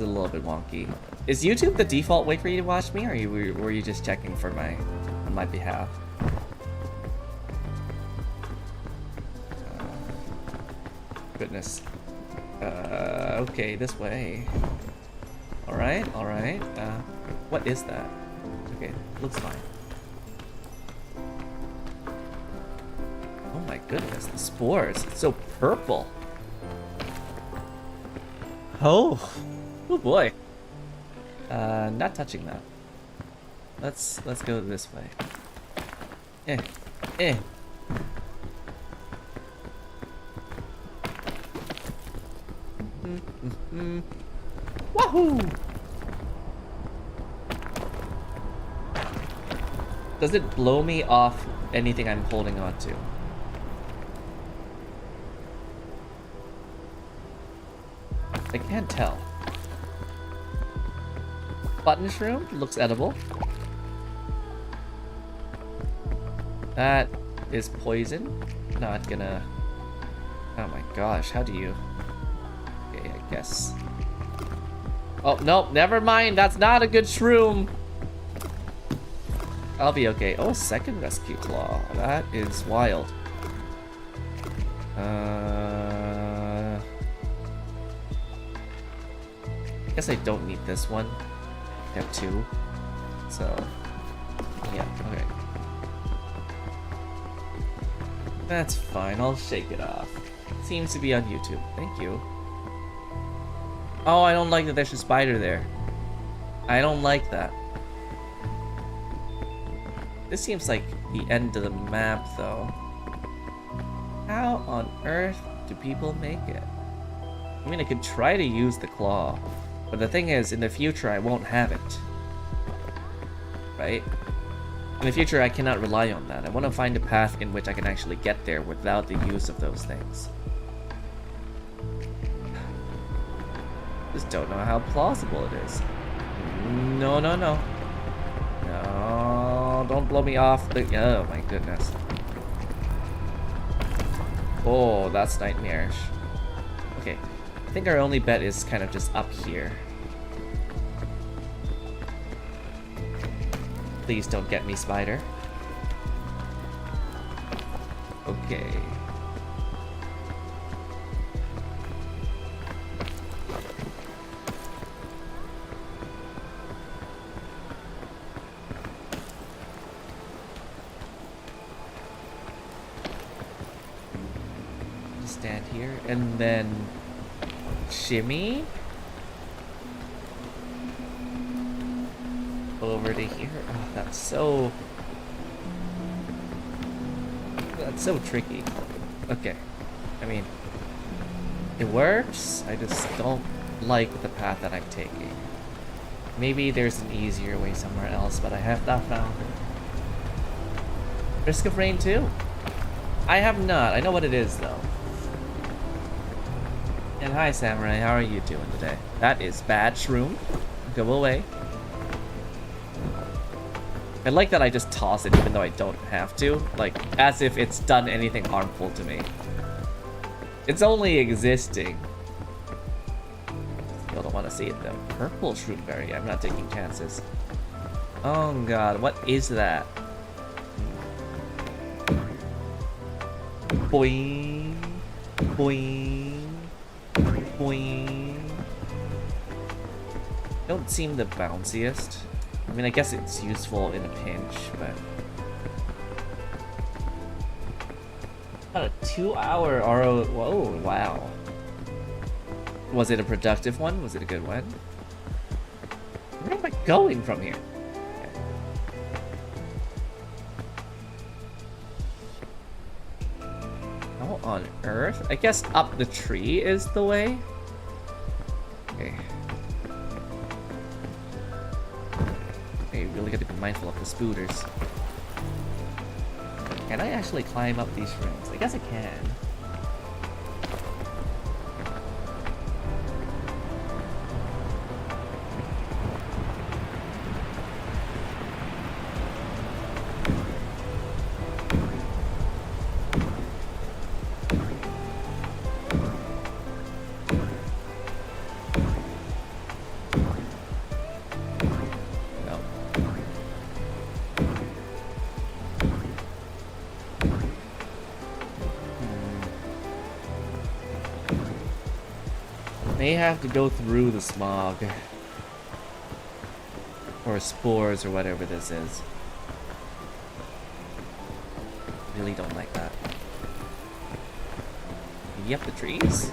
a little bit wonky. Is YouTube the default way for you to watch me, or were you just checking for on my behalf? Goodness. Okay, this way. Alright. What is that? Okay, looks fine. Oh my goodness, the spores. It's so purple. Oh boy. Not touching that. Let's go this way. Wahoo! Does it blow me off anything I'm holding on to? I can't tell. Button shroom looks edible. That is poison. Not gonna... Oh my gosh, how do you... Okay, I guess. Oh, no, never mind. That's not a good shroom. I'll be okay. Oh, second rescue claw. That is wild. I guess I don't need this one. I have two. So, yeah, okay. That's fine. I'll shake it off. Seems to be on YouTube. Thank you. Oh, I don't like that there's a spider there. I don't like that. This seems like the end of the map, though. How on earth do people make it? I mean, I could try to use the claw, but the thing is, in the future, I won't have it. Right? In the future, I cannot rely on that. I want to find a path in which I can actually get there without the use of those things. Just don't know how plausible it is. No. No, don't blow me off the... Oh my goodness. Oh, that's nightmarish. Okay, I think our only bet is kind of just up here. Please don't get me, spider. Okay. Stand here and then shimmy over to here. Oh, that's so tricky. Okay, I mean, it works. I just don't like the path that I'm taking. Maybe there's an easier way somewhere else, but I have not found it. Risk of rain too? I have not. I know what it is though. And hi, Samurai. How are you doing today? That is bad shroom. Go away. I like that I just toss it even though I don't have to. Like, as if it's done anything harmful to me. It's only existing. Still don't want to see it though. Purple shroomberry. I'm not taking chances. Oh god, what is that? Boing. Boing. Boing. Don't seem the bounciest. I mean, I guess it's useful in a pinch, but... About a 2-hour RO... Whoa, wow. Was it a productive one? Was it a good one? Where am I going from here? How on earth? I guess up the tree is the way? Okay. Okay, you really gotta be mindful of the spooters. Can I actually climb up these rooms? I guess I can. May have to go through the smog. Or spores or whatever this is. Really don't like that. Yep, the trees.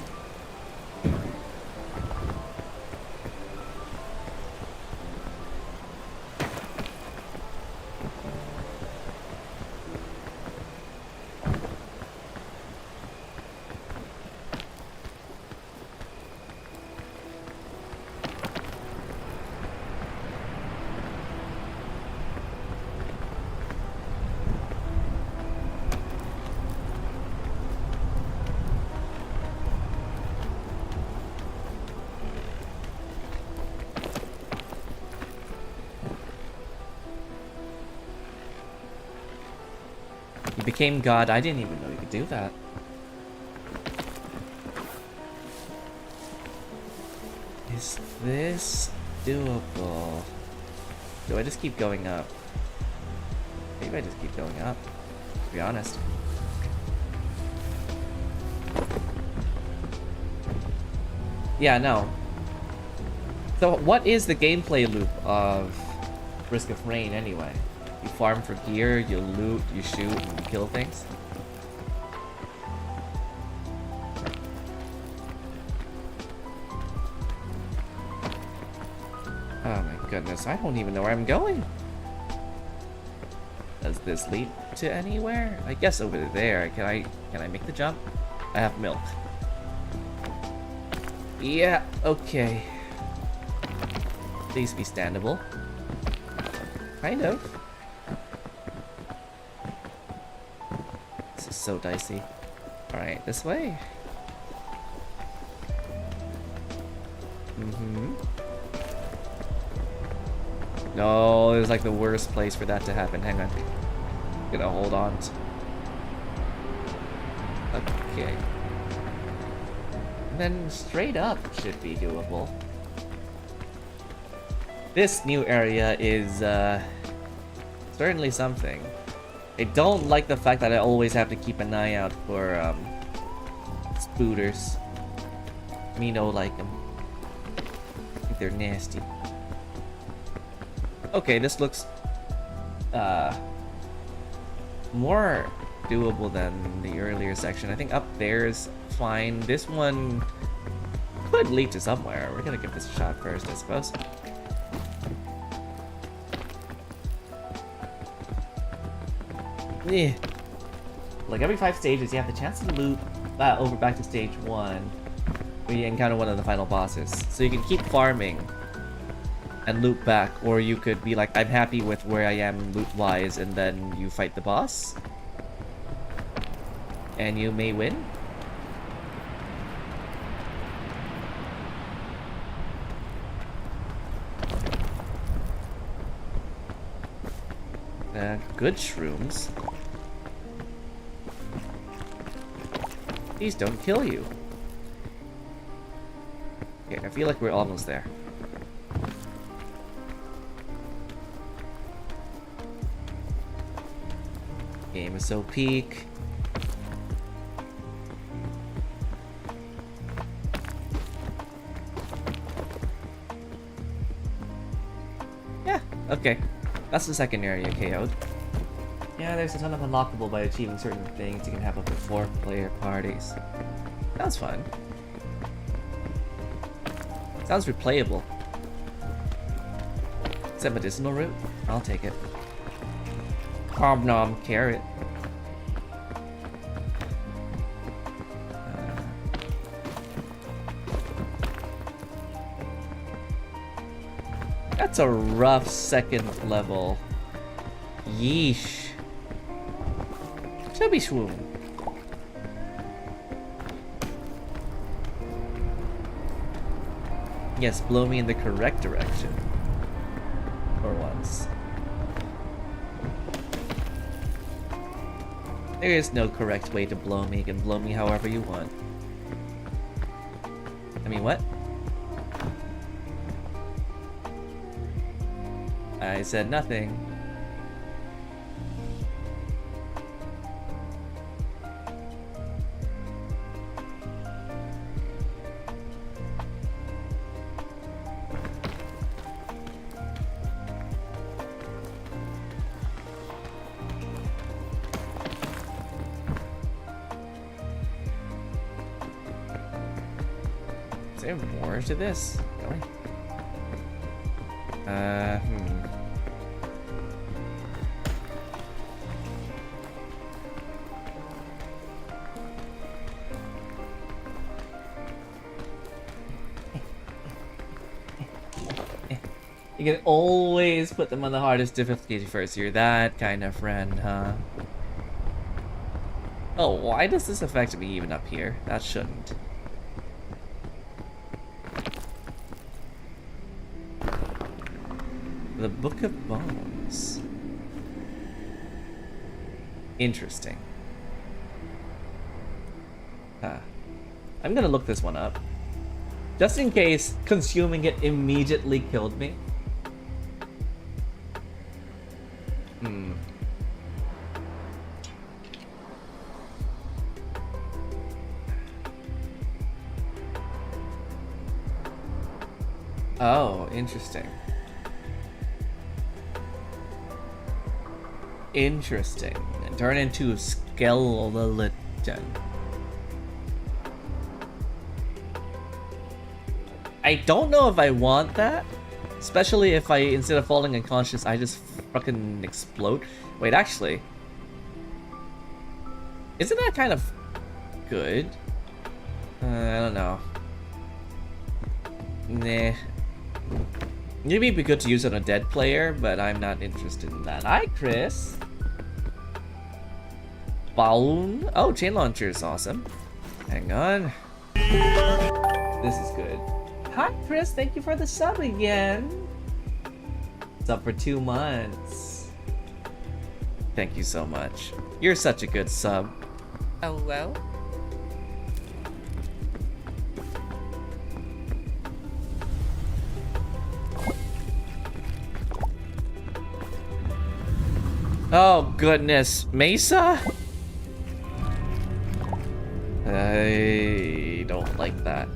You became God. I didn't even know you could do that. Is this doable? Do I just keep going up? Maybe I just keep going up, to be honest. Yeah, no. So what is the gameplay loop of Risk of Rain anyway? You farm for gear, you loot, you shoot, and you kill things? Oh my goodness, I don't even know where I'm going. Does this lead to anywhere? I guess over there. Can I make the jump? I have milk. Yeah, okay. Please be standable. Kind of. This is so dicey. Alright, this way. No, it was like the worst place for that to happen. Hang on. Gonna hold on. Okay. And then straight up should be doable. This new area is certainly something. I don't like the fact that I always have to keep an eye out for spooters. Me no like them. I think they're nasty. Okay, this looks more doable than the earlier section. I think up there is fine. This one could lead to somewhere. We're gonna give this a shot first, I suppose. Yeah. Like every 5 stages, you have the chance to loop over back to stage 1, where you encounter one of the final bosses. So you can keep farming and loop back, or you could be like, I'm happy with where I am loot-wise, and then you fight the boss. And you may win. Good shrooms. These don't kill you. Okay, I feel like we're almost there. Game is so peak. Yeah, okay. That's the second area KO'd. Yeah, there's a ton of unlockable by achieving certain things. You can have up to 4-player parties. Sounds fun. Sounds replayable. Is that medicinal root? I'll take it. Cob nom carrot. That's a rough second level. Yeesh. Chubby swoon. Yes, blow me in the correct direction. For once. There is no correct way to blow me. You can blow me however you want. I mean, what? I said nothing. there more to this? Really? You can always put them on the hardest difficulty first. You're that kind of friend, huh? Oh, why does this affect me even up here? That shouldn't. The Book of Bones. Interesting. I'm gonna look this one up. Just in case consuming it immediately killed me. Oh, interesting. Interesting. And turn into a skeleton. I don't know if I want that. Especially if I, instead of falling unconscious, I just fucking explode. Wait, actually. Isn't that kind of good? I don't know. Nah. Maybe it'd be good to use on a dead player, but I'm not interested in that. Hi, Chris. Baun. Oh, chain launcher is awesome. Hang on. This is good. Hi, Chris. Thank you for the sub again. It's up for 2 months. Thank you so much. You're such a good sub. Hello? Oh, goodness. Mesa? I don't like that.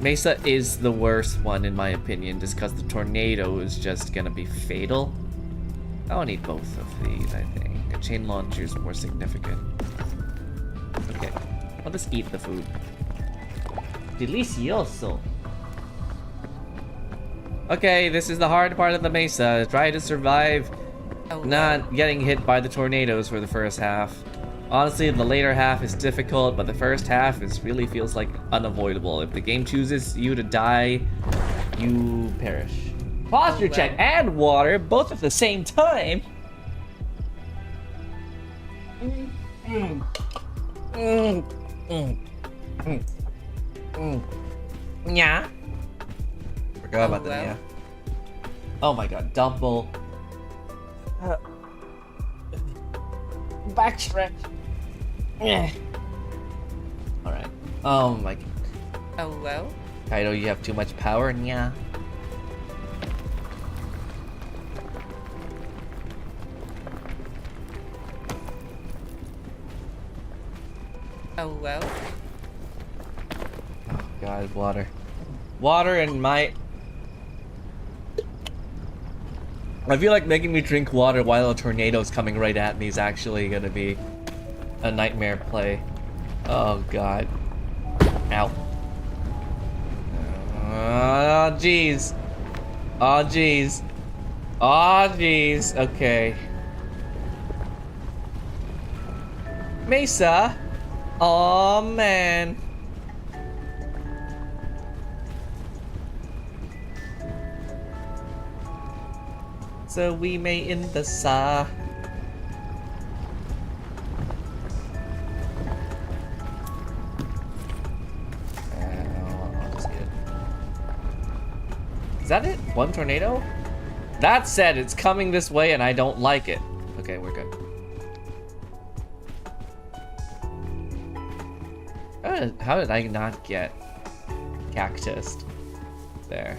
Mesa is the worst one in my opinion, just because the tornado is just gonna be fatal. I don't need both of these, I think. A chain launcher is more significant. Okay, I'll just eat the food. Delicioso. Okay, this is the hard part of the Mesa. Try to survive not getting hit by the tornadoes for the first half. Honestly, the later half is difficult, but the first half really feels like unavoidable. If the game chooses you to die, you perish. Posture check and water, both at the same time. Yeah. Forgot about that, yeah. Oh my god, double. Backstretch. Alright. Oh my god. Hello? Kaido, you have too much power, yeah. Hello? Oh god, water. Water and my... I feel like making me drink water while a tornado's coming right at me is actually gonna be a nightmare play. Oh god. Ow. Oh jeez. Oh jeez. Oh jeez. Okay. Mesa. Oh man. So we may in the sa. I'll just get it. Is that it? One tornado? That said, it's coming this way and I don't like it. Okay, we're good. How did I not get cactus? There.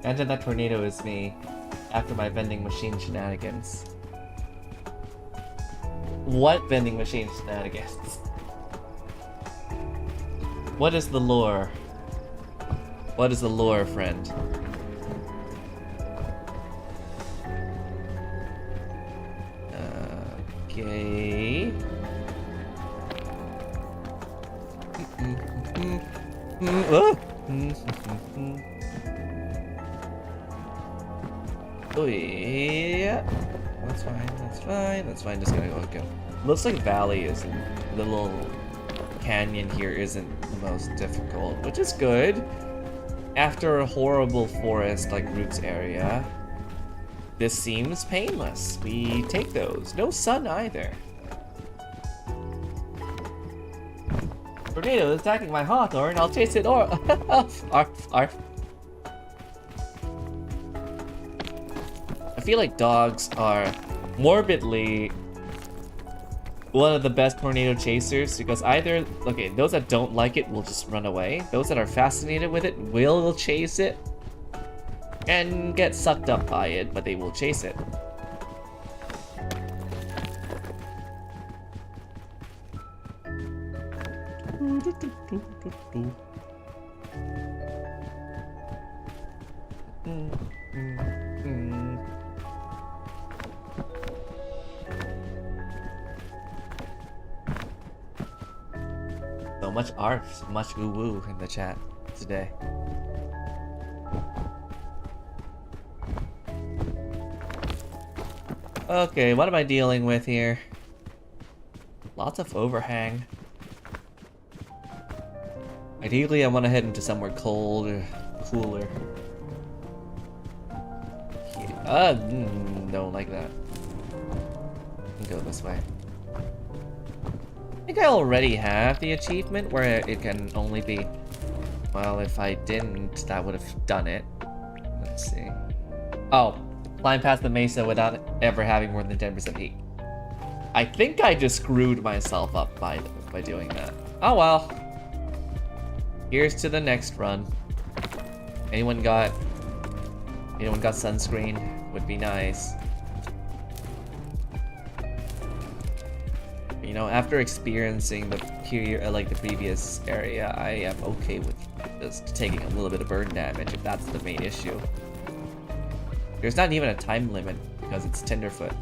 And then that tornado is me after my vending machine shenanigans. What vending machine shenanigans? What is the lore? What is the lore, friend? Okay. Oh yeah. That's fine, that's fine, that's fine. Just gonna go. Looks like Valley is the little canyon here isn't the most difficult, which is good. After a horrible forest like Roots area, this seems painless. We take those. No sun either. Tornado is attacking my hawthorn. I'll chase it or arf, arf. I feel like dogs are morbidly one of the best tornado chasers because either, okay, those that don't like it will just run away. Those that are fascinated with it will chase it and get sucked up by it, but they will chase it. So much arf, much woo woo in the chat today. Okay, what am I dealing with here? Lots of overhang. Ideally, I want to head into somewhere cold or cooler. Don't like that. Go this way. I think I already have the achievement where it can only be... Well, if I didn't, that would have done it. Let's see. Oh, climb past the mesa without ever having more than 10% heat. I think I just screwed myself up by doing that. Oh well. Here's to the next run. Anyone got sunscreen? Would be nice. You know, after experiencing the previous area, I am okay with just taking a little bit of burn damage if that's the main issue. There's not even a time limit because it's Tenderfoot.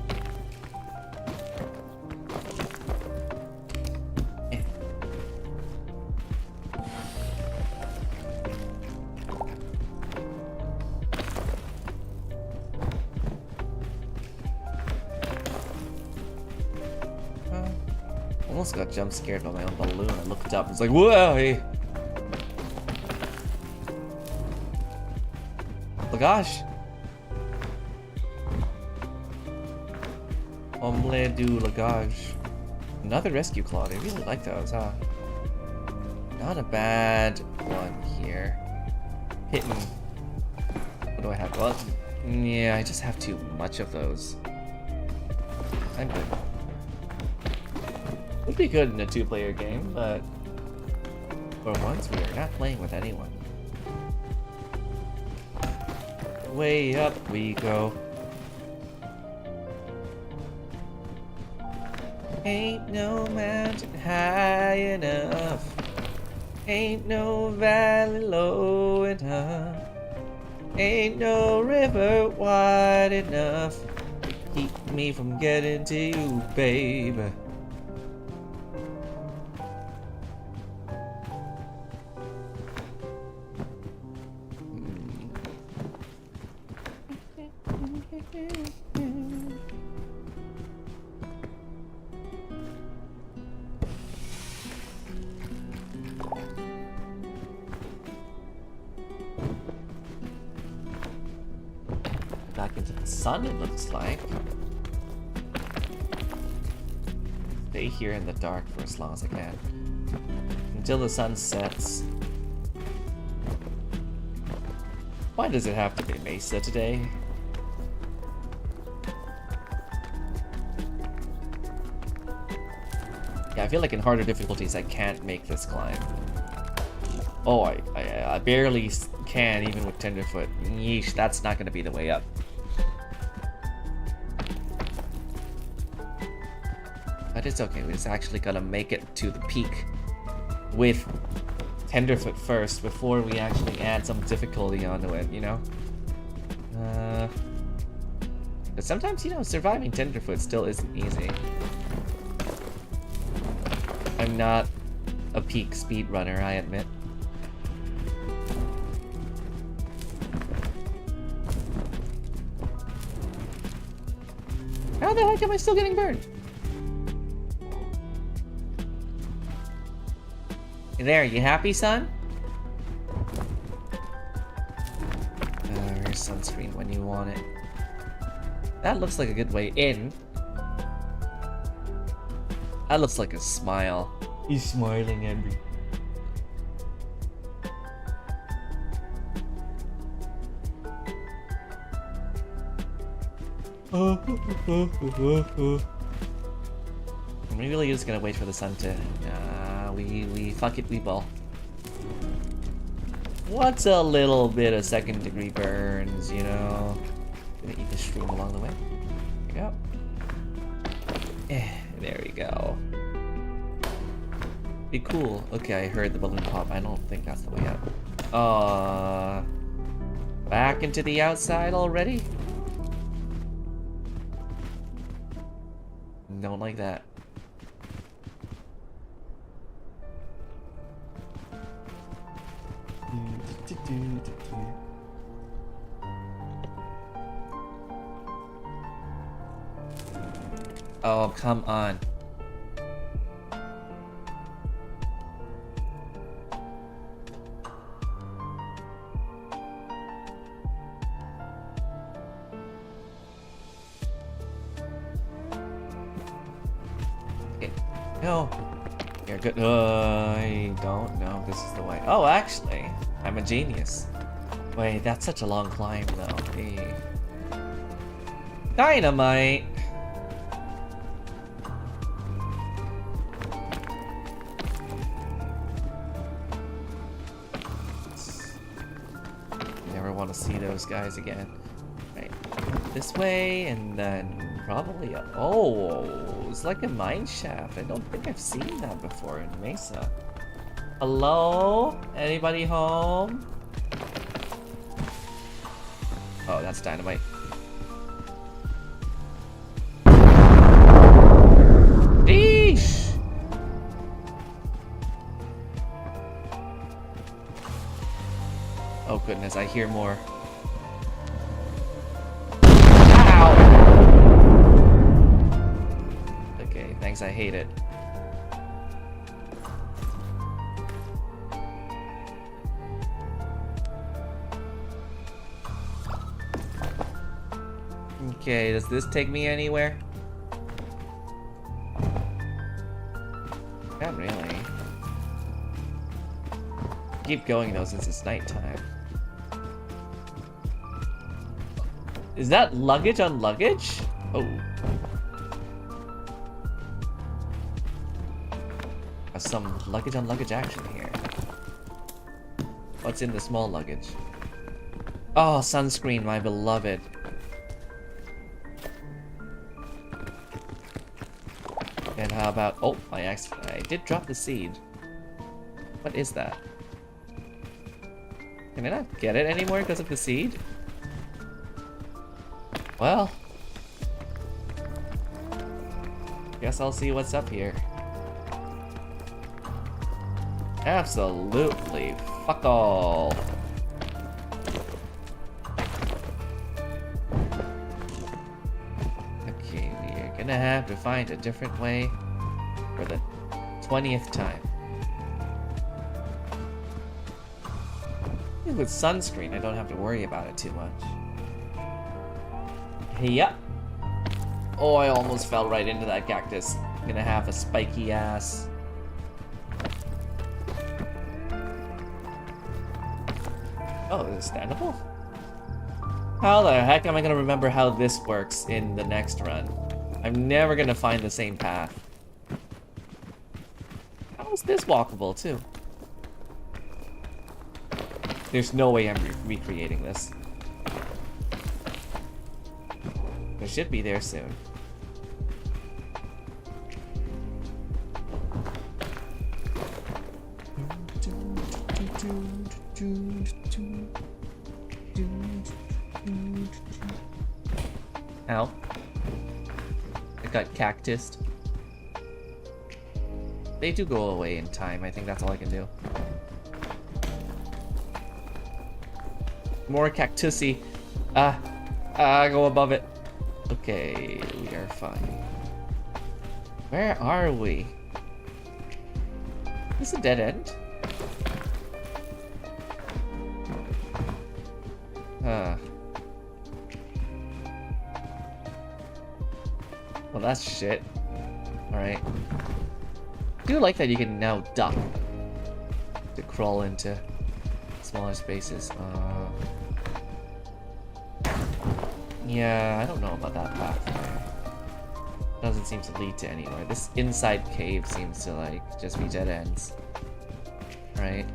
Almost got jump scared by my own balloon. I looked up and was like, whoa! Hey. Lagage. Omelette du Lagage. Another rescue claw. They really like those, huh? Not a bad one here. Hitting. What do I have? Well, yeah, I just have too much of those. I'm good. Would be good in a two-player game, but for once we are not playing with anyone. Way up we go. Ain't no mountain high enough. Ain't no valley low enough. Ain't no river wide enough to keep me from getting to you, babe. Back into the sun, it looks like. Stay here in the dark for as long as I can. Until the sun sets. Why does it have to be Mesa today? Yeah, I feel like in harder difficulties I can't make this climb. Oh, I barely can even with Tenderfoot. Yeesh, that's not gonna be the way up. But it's okay, we just actually gotta make it to the peak with Tenderfoot first before we actually add some difficulty onto it, you know? But sometimes, you know, surviving Tenderfoot still isn't easy. I'm not a peak speedrunner, I admit. How the heck am I still getting burned? There, you happy, son? Here's sunscreen when you want it. That looks like a good way in. That looks like a smile. He's smiling at me. I'm really just gonna wait for the sun to... we fuck it, we ball. What's a little bit of second degree burns, you know? Gonna eat the stream along the way. There we go. There we go. Be cool. Okay, I heard the balloon pop. I don't think that's the way out. Back into the outside already? Don't like that. Oh, come on. Okay. No. You're good. I don't know if this is the way. Oh, actually, I'm a genius. Wait, that's such a long climb, though. Hey. Dynamite! Never want to see those guys again. Right. This way, and then probably... Oh, it's like a mine shaft. I don't think I've seen that before in Mesa. Hello? Anybody home? Oh, that's dynamite. Eesh! Oh goodness, I hear more. Ow! Okay, thanks, I hate it. Okay, does this take me anywhere? Not really. Keep going though since it's nighttime. Is that luggage on luggage? Oh. There's some luggage on luggage action here. What's in the small luggage? Oh, sunscreen, my beloved. And how about... Oh, I did drop the seed. What is that? Can I not get it anymore because of the seed? Well... Guess I'll see what's up here. Absolutely. Fuck all. Gonna have to find a different way for the 20th time. With sunscreen, I don't have to worry about it too much. Yep. Oh, I almost fell right into that cactus. Gonna have a spiky ass. Oh, is it standable? How the heck am I gonna remember how this works in the next run? I'm never gonna find the same path. How is this walkable, too? There's no way I'm recreating this. It should be there soon. Ow. I got cactused. They do go away in time. I think that's all I can do. More cactusy. Go above it. Okay, we are fine. Where are we? Is this a dead end? Huh. Well, that's shit. Alright. I do like that you can now duck to crawl into smaller spaces. Yeah, I don't know about that path there. Doesn't seem to lead to anywhere. This inside cave seems to, like, just be dead ends. Right?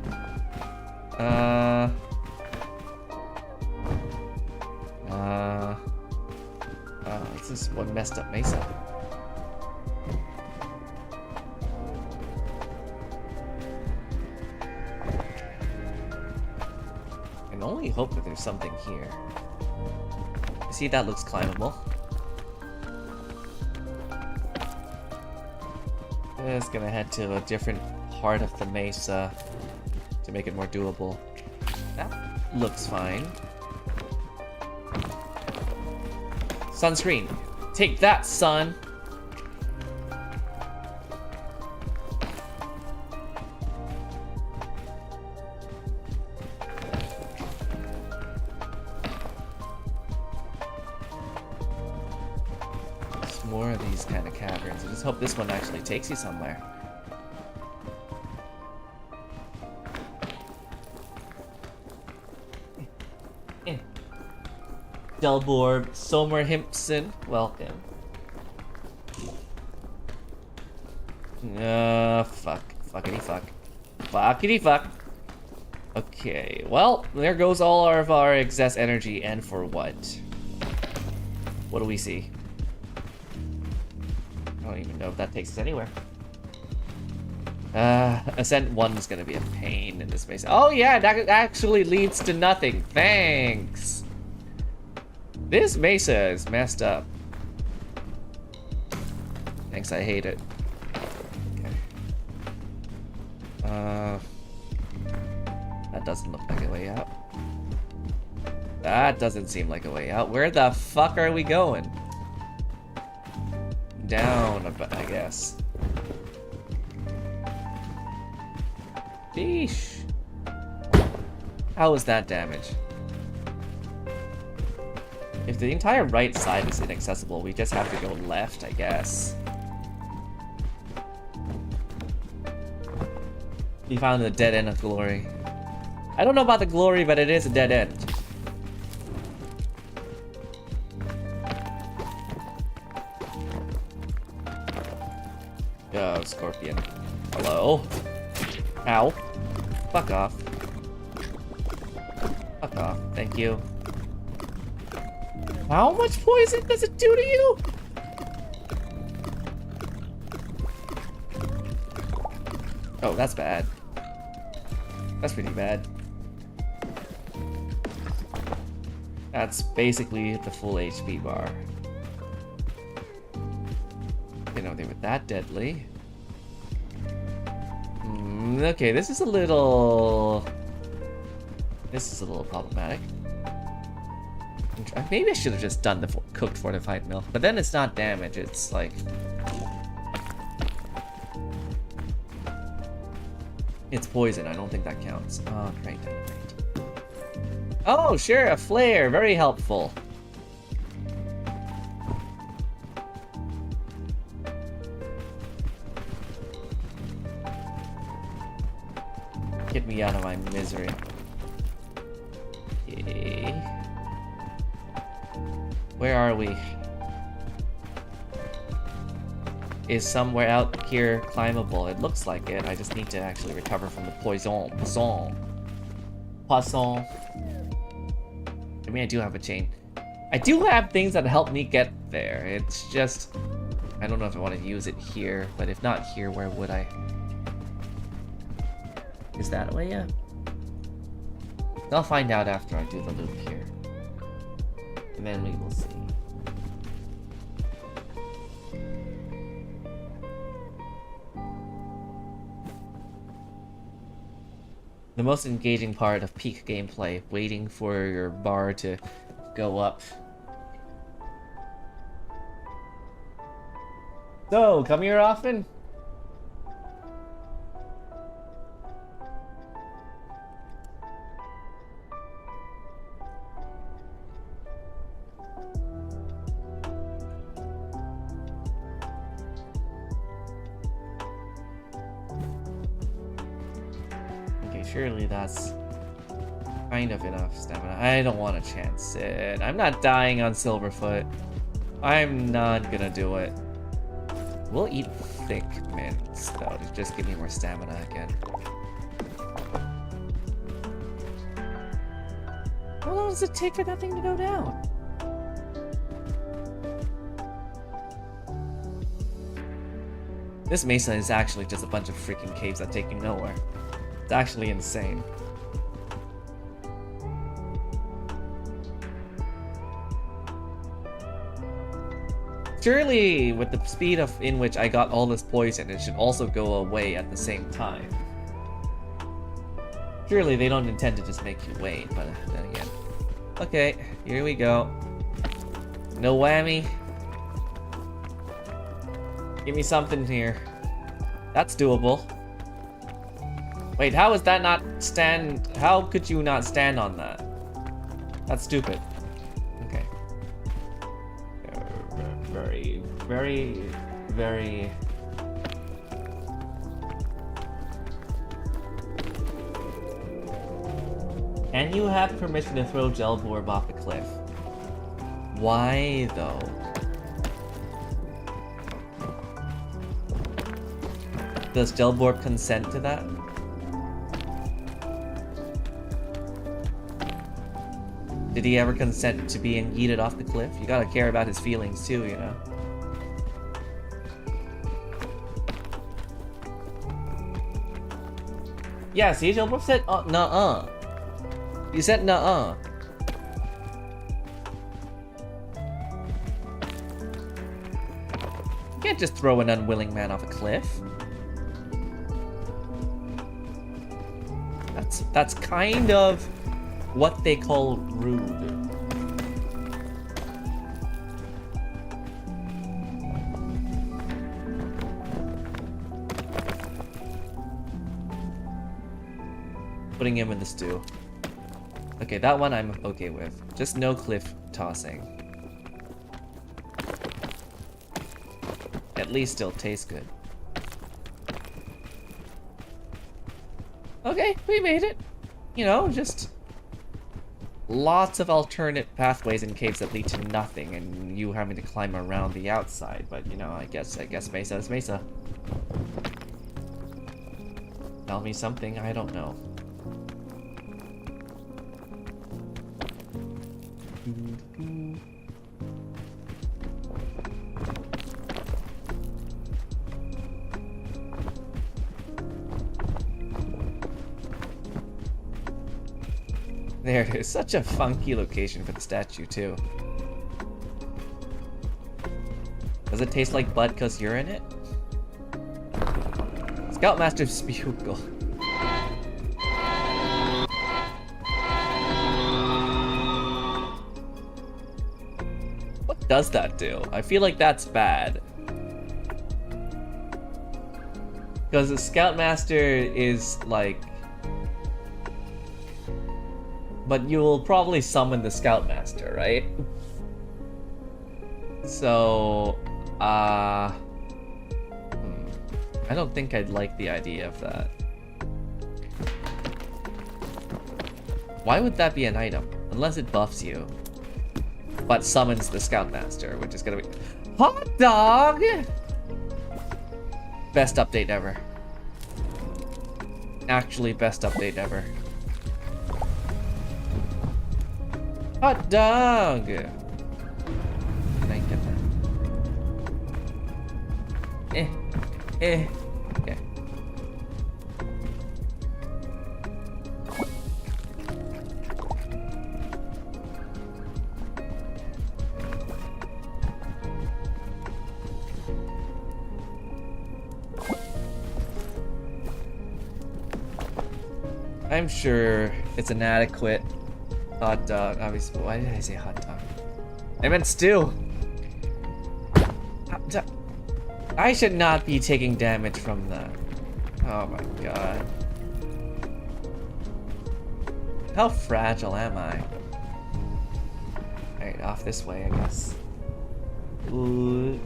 This is one messed up mesa. I can only hope that there's something here. See, that looks climbable. Just gonna head to a different part of the mesa to make it more doable. That looks fine. Sunscreen. Take that, sun! There's more of these kind of caverns. I just hope this one actually takes you somewhere. Delborb, Somer Himpson, welcome. Fuck. Fuckity fuck. Fuckity fuck. Okay, well, there goes all of our excess energy, and for what? What do we see? I don't even know if that takes us anywhere. Ascent 1 is gonna be a pain in this space. Oh yeah, that actually leads to nothing. Thanks. This mesa is messed up. Thanks, I hate it. Okay. That doesn't look like a way out. That doesn't seem like a way out. Where the fuck are we going? Down, I guess. Sheesh. How was that damage? If the entire right side is inaccessible, we just have to go left, I guess. We found the dead end of glory. I don't know about the glory, but it is a dead end. Oh, scorpion. Hello? Ow. Fuck off. Fuck off. Thank you. How much poison does it do to you? Oh, that's bad. That's pretty bad. That's basically the full HP bar. You know, they were that deadly. Okay, this is a little problematic. Maybe I should have just done the cooked fortified milk, but then it's not damage, it's like... It's poison, I don't think that counts. Oh, great. Oh, sure, a flare, very helpful. Get me out of my misery. Okay. Where are we? Is somewhere out here climbable? It looks like it. I just need to actually recover from the poison. Poisson. I mean, I do have a chain. I do have things that help me get there. It's just... I don't know if I want to use it here, but if not here, where would I? Is that a way? Yeah. I'll find out after I do the loop here. And then we will see. The most engaging part of peak gameplay, waiting for your bar to go up. So, come here often? Okay, surely that's kind of enough stamina. I don't want to chance it. I'm not dying on Silverfoot. I'm not gonna do it. We'll eat thick mints, though, to just give me more stamina again. How long does it take for that thing to go down? This mesa is actually just a bunch of freaking caves that take you nowhere. It's actually insane. Surely, with the speed in which I got all this poison, it should also go away at the same time. Surely they don't intend to just make you wait, but then again. Okay, here we go. No whammy. Give me something here. That's doable. Wait, how is that not stand? How could you not stand on that? That's stupid. Okay. Very. Can you have permission to throw Gelborb off the cliff? Why though? Does Gelborb consent to that? Did he ever consent to being yeeted off the cliff? You gotta care about his feelings too, you know? Yeah, see, Gelborb said, nuh-uh. You said nuh-uh. You can't just throw an unwilling man off a cliff. That's kind of what they call rude. Putting him in the stew. Okay, that one I'm okay with. Just no cliff tossing. At least still tastes good. Okay, we made it. You know, just lots of alternate pathways in caves that lead to nothing, and you having to climb around the outside. But you know, I guess Mesa is Mesa. Tell me something I don't know. There it is. Such a funky location for the statue, too. Does it taste like blood because you're in it? Scoutmaster Spugle. What does that do? I feel like that's bad. Because the Scoutmaster is like... But you'll probably summon the Scoutmaster, right? So, I don't think I'd like the idea of that. Why would that be an item? Unless it buffs you. But summons the Scoutmaster, which is gonna be... Hot dog! Best update ever. Actually, best update ever. Hot dog! Can I get that? Okay. I'm sure it's an adequate hot dog. Obviously, why did I say hot dog? I meant stew. Hot dog. I should not be taking damage from that. Oh my god. How fragile am I? Alright, off this way, I guess. Ooh.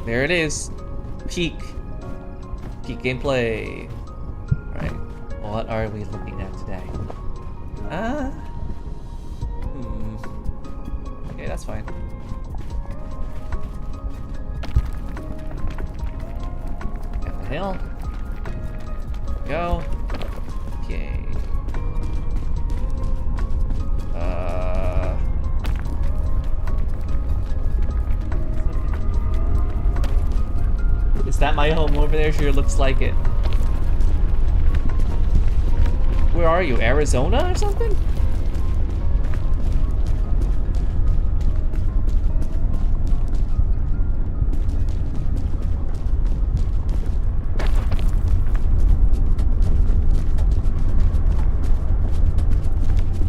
There it is. Peak gameplay. Alright, what are we looking at today? Okay, that's fine. Down the hill. Go. Okay. Is that my home over there? Sure looks like it. Where are you? Arizona or something?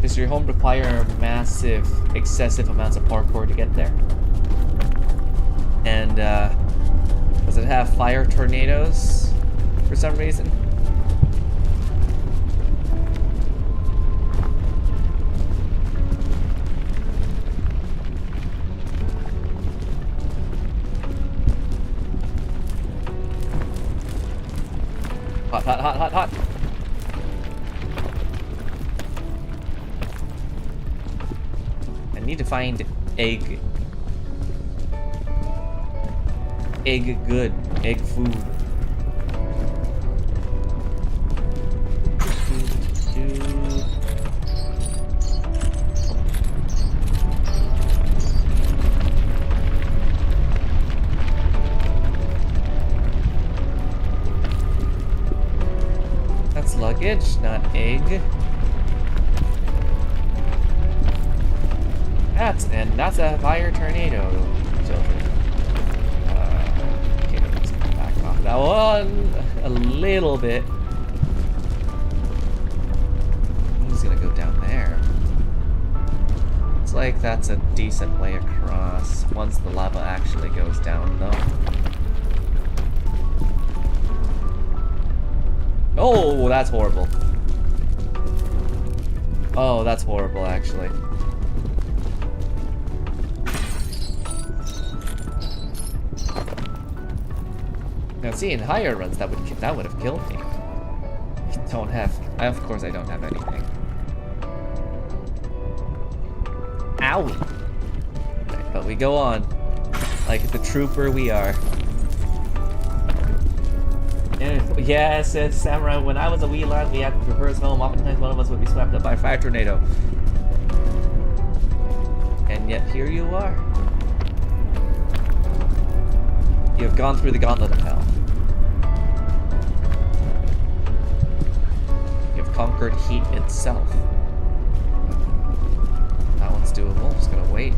Does your home require massive, excessive amounts of parkour to get there? And, does it have fire tornadoes for some reason? Hot, hot, hot, hot, hot. I need to find egg. Egg good. Egg food. That's luggage, not egg. That's a fire tornado, children. Okay, let's back off that one a little bit. He's gonna go down there. It's like that's a decent way across once the lava actually goes down, though. Oh, that's horrible. Oh, that's horrible, actually. Now, see, in higher runs, that would have killed me. Of course, I don't have anything. Owie! Right, but we go on, like the trooper we are. And yes, it's Samurai. When I was a wee lad, we had to traverse home. Oftentimes, one of us would be swept up by a fire tornado. And yet, here you are. You have gone through the gauntlet of hell. You have conquered heat itself. That one's doable. I'm just gonna wait.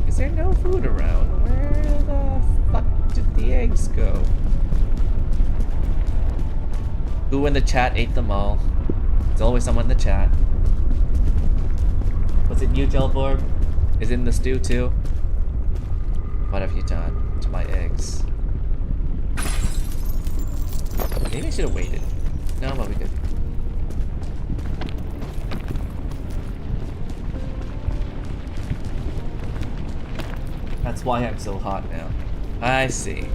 Is there no food around? Where the fuck did the eggs go? Who in the chat ate them all? There's always someone in the chat. Was it you, Gelborb? Is in the stew too? What have you done to my eggs? Maybe I should have waited. No, but we did. That's why I'm so hot now. I see.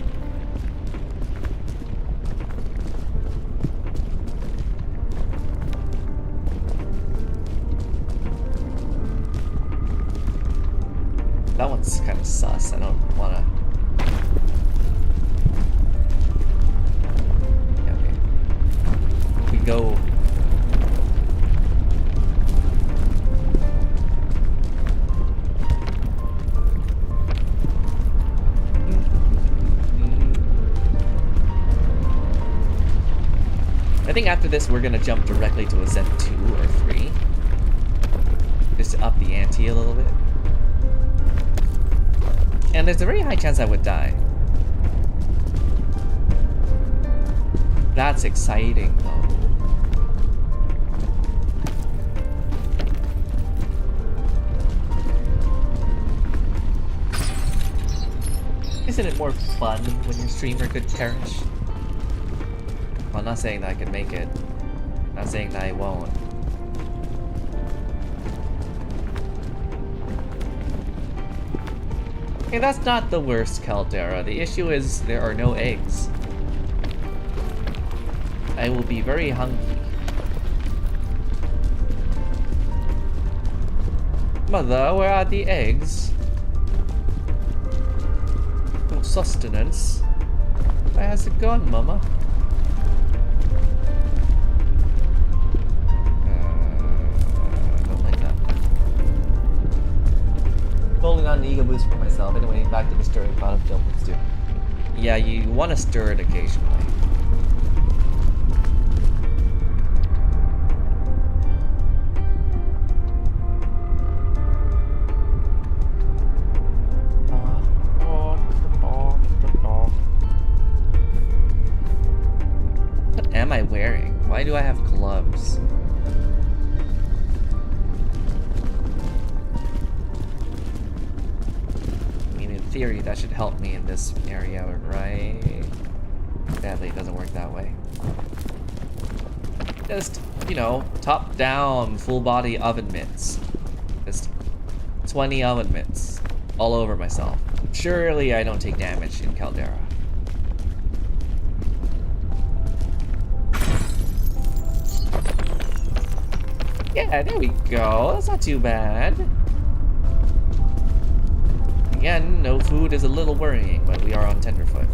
That one's kind of sus. I don't want to. Okay. We go. I think after this, we're gonna jump directly to a Zen 2 or 3. Just to up the ante a little bit. And there's a very high chance I would die. That's exciting, though. Isn't it more fun when your streamer could perish? Well, I'm not saying that I can make it. I'm not saying that I won't. Okay, that's not the worst caldera. The issue is there are no eggs. I will be very hungry. Mother, where are the eggs? No sustenance. Where has it gone, Mama? Don't like that. Holding on an ego boost for myself. Anyway, back to the stirring pot of dumplings too. Yeah, you want to stir it occasionally. What am I wearing? Why do I have gloves? In theory, that should help me in this area, right? Sadly, it doesn't work that way. Just, you know, top down, full body oven mitts. Just 20 oven mitts all over myself. Surely I don't take damage in Caldera. Yeah, there we go. That's not too bad. Again, no food is a little worrying, but we are on tenderfoot.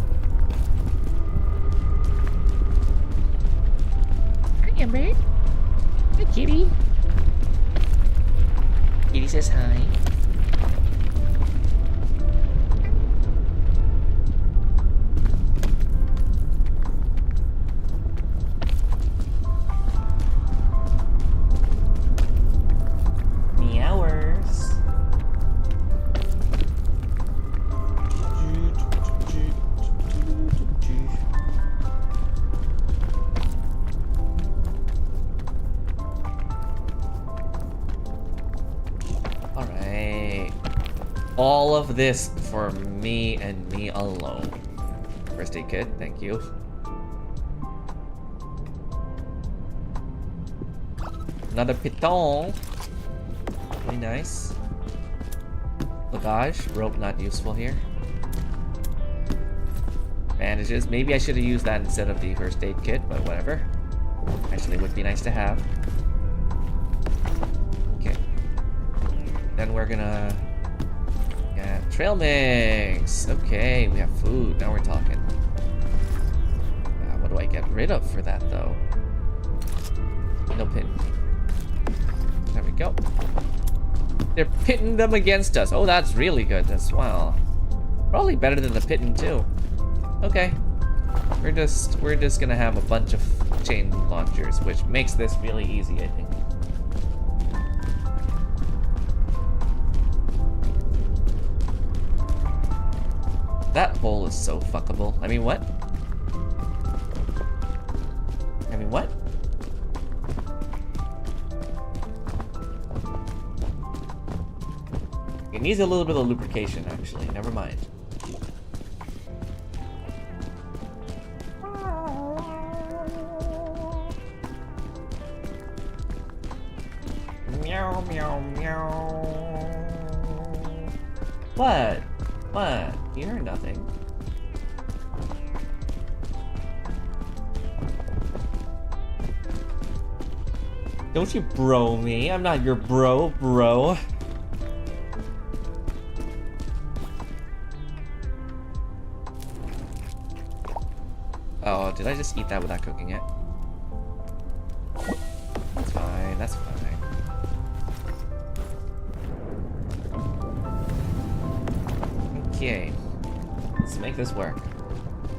Hi, Amber. Hi, kitty. Kitty says hi. Meowers. Alright. All of this for me and me alone. First aid kit, thank you. Another piton. Really nice. Bagage, rope not useful here. Bandages, maybe I should have used that instead of the first aid kit, but whatever. Actually would be nice to have. Okay. Then we're gonna... yeah, trail mix! Okay, we have food, now we're talking. What do I get rid of for that, though? No pin. There we go. They're pitting them against us. Oh, that's really good as well. Probably better than the pitting too. Okay. We're just gonna have a bunch of chain launchers, which makes this really easy, I think. That hole is so fuckable. I mean, what? I mean, what? It needs a little bit of lubrication, actually. Never mind. Meow, meow, meow. What? What? You heard nothing. Don't you bro me. I'm not your bro. Oh, did I just eat that without cooking it? That's fine, that's fine. Okay. Let's make this work.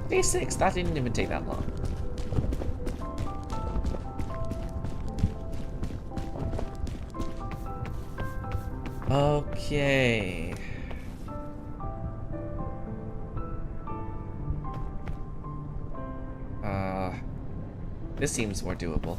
Day 6, that didn't even take that long. Okay. This seems more doable.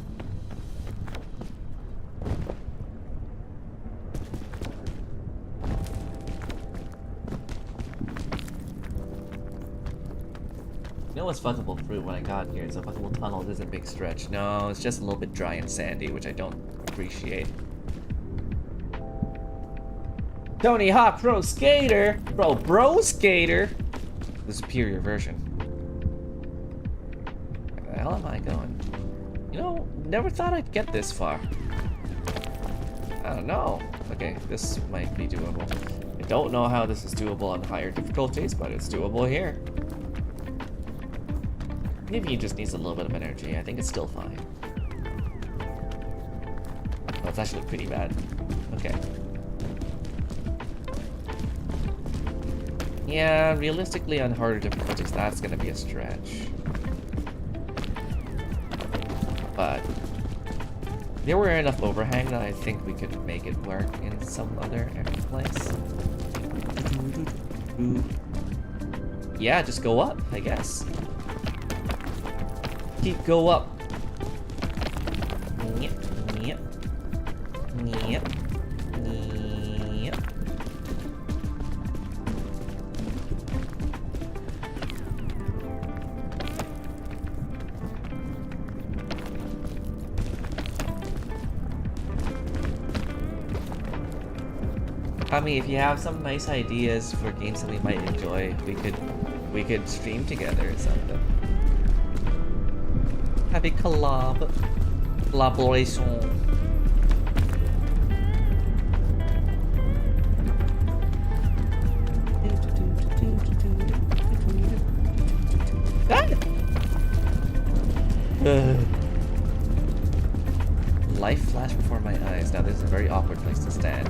You know what's fuckable fruit when I got here? It's a fuckable tunnel. It isn't a big stretch. No, it's just a little bit dry and sandy, which I don't appreciate. Tony Hawk Pro Skater! Bro Skater! The superior version. Where the hell am I going? You know, never thought I'd get this far. I don't know. Okay, this might be doable. I don't know how this is doable on higher difficulties, but it's doable here. Maybe he just needs a little bit of energy. I think it's still fine. Oh, it's actually pretty bad. Okay. Yeah, realistically on harder difficulties, that's gonna be a stretch. But there were enough overhang that I think we could make it work in some other place. Yeah, just go up, I guess. Go up. Yep, yep, yep, yep. I mean, if you have some nice ideas for games that we might enjoy, we could stream together or something. Have a collaboration. Life flashed before my eyes. Now this is a very awkward place to stand.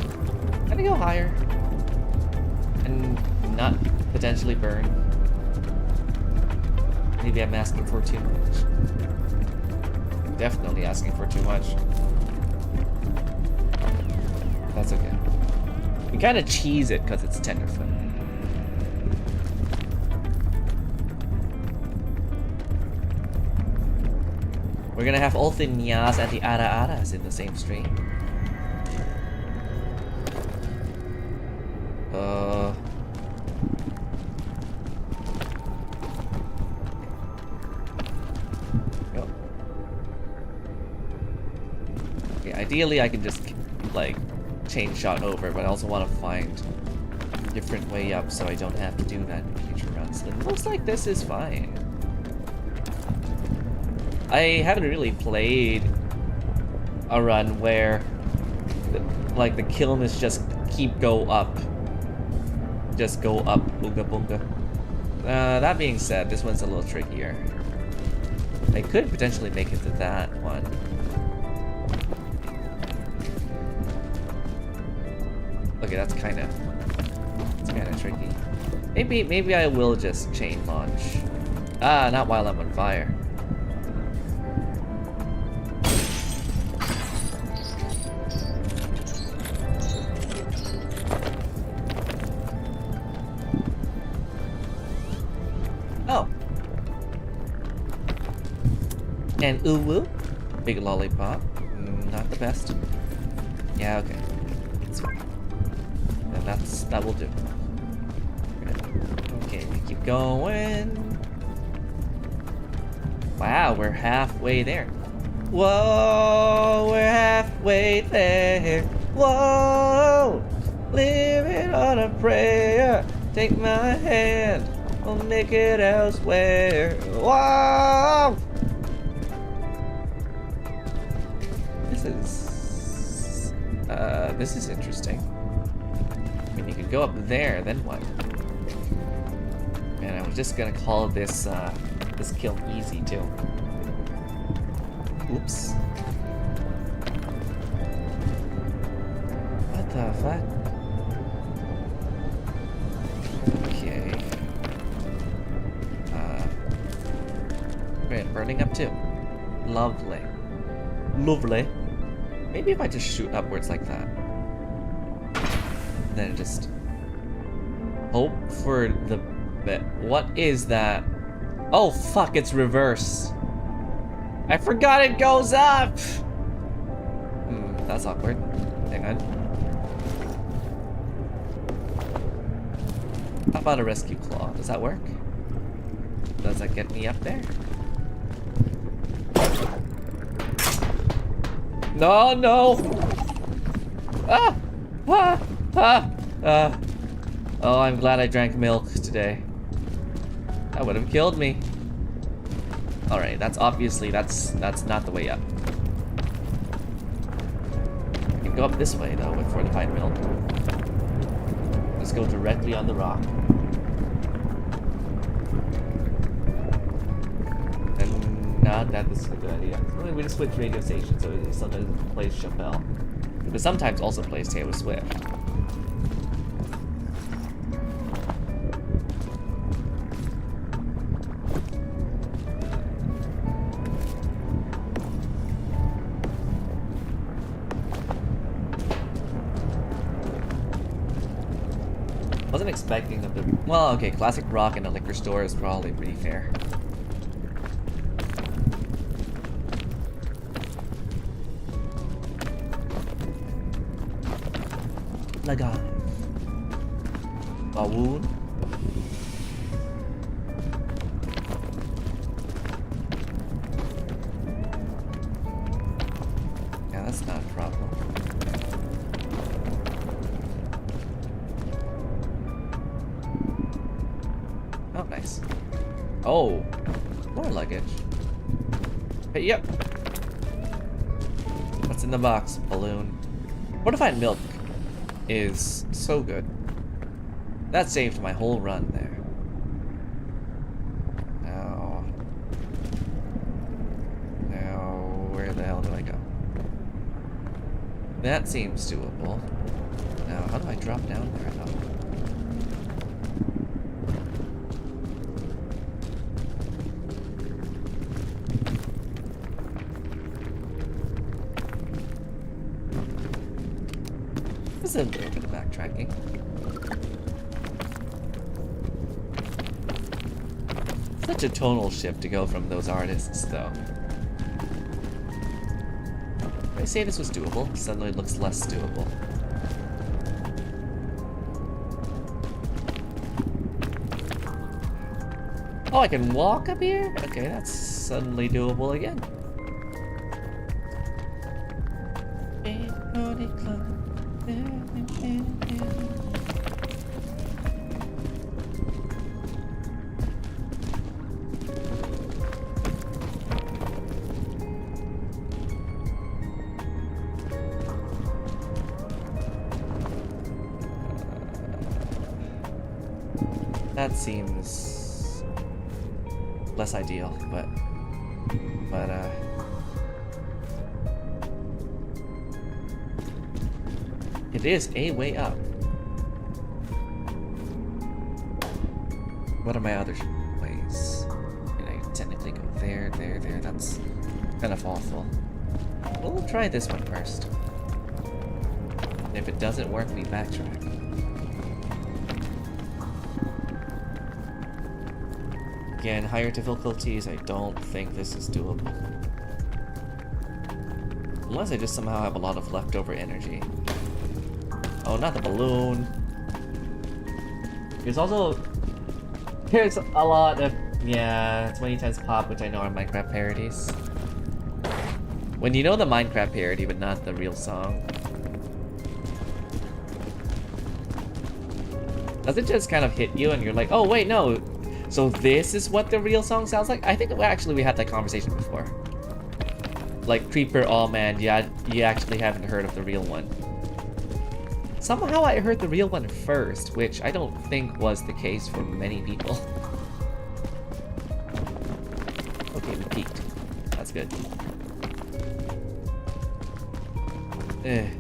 I'm gonna go higher and not potentially burn. Maybe I'm asking for too much. Definitely asking for too much. That's okay. We kind of cheese it because it's tenderfoot. We're gonna have all the nyas and the ara-aras in the same stream. Ideally, I can just, like, chain shot over, but I also want to find a different way up so I don't have to do that in future runs. It looks like this is fine. I haven't really played a run where, the kill miss just go up. Just go up, boonga boonga. That being said, this one's a little trickier. I could potentially make it to that one. Okay, that's kind of tricky. Maybe I will just chain launch. Ah, not while I'm on fire. Oh. And uwu, big lollipop. Not the best. Yeah, okay. It's fine. And that will do. Okay, we keep going. Wow, we're halfway there. Whoa, we're halfway there. Whoa, living on a prayer. Take my hand, we'll make it elsewhere. Whoa! This is interesting. I mean, you could go up there, then what? And I was just gonna call this this kill easy too. Oops. What the fuck? Okay. Great, burning up too. Lovely. Lovely. Maybe if I just shoot upwards like that. Then just hope for the bit. What is that? Oh fuck, it's reverse. I forgot it goes up! That's awkward. Hang on. How about a rescue claw? Does that work? Does that get me up there? No, no! Ah! Ah! Ah! Ah! Oh, I'm glad I drank milk today. That would have killed me. Alright, that's obviously, that's not the way up. I can go up this way, though, with fortified milk. Let's go directly on the rock. And not that this is a good idea. So we just switch radio stations, so it sometimes plays Chappelle. But sometimes also plays Taylor Swift. Wasn't expecting them to. Well, okay, classic rock in a liquor store is probably pretty fair. Laga. Bawoon. Yeah, that's not a problem. Oh, nice. Oh, more luggage. Hey, yep. What's in the box? Balloon. Fortified milk is so good. That saved my whole run there. Now, where the hell do I go? That seems doable. Now, how do I drop down there though? This is a little bit of backtracking. Such a tonal shift to go from those artists, though. If I say this was doable, suddenly it looks less doable. Oh, I can walk up here? Okay, that's suddenly doable again. That seems less ideal, but it is a way up. What are my other ways? Can I technically go there, there, there? That's kind of awful. We'll try this one first. And if it doesn't work, we backtrack. Again, higher difficulties, I don't think this is doable. Unless I just somehow have a lot of leftover energy. Oh, not the balloon. There's a lot of, yeah, 20 times pop, which I know are Minecraft parodies. When you know the Minecraft parody, but not the real song. Does it just kind of hit you and you're like, oh wait, no. So this is what the real song sounds like? I think actually we had that conversation before. Like, Creeper, oh man, yeah, you actually haven't heard of the real one. Somehow I heard the real one first, which I don't think was the case for many people. Okay, we peaked. That's good. Okay.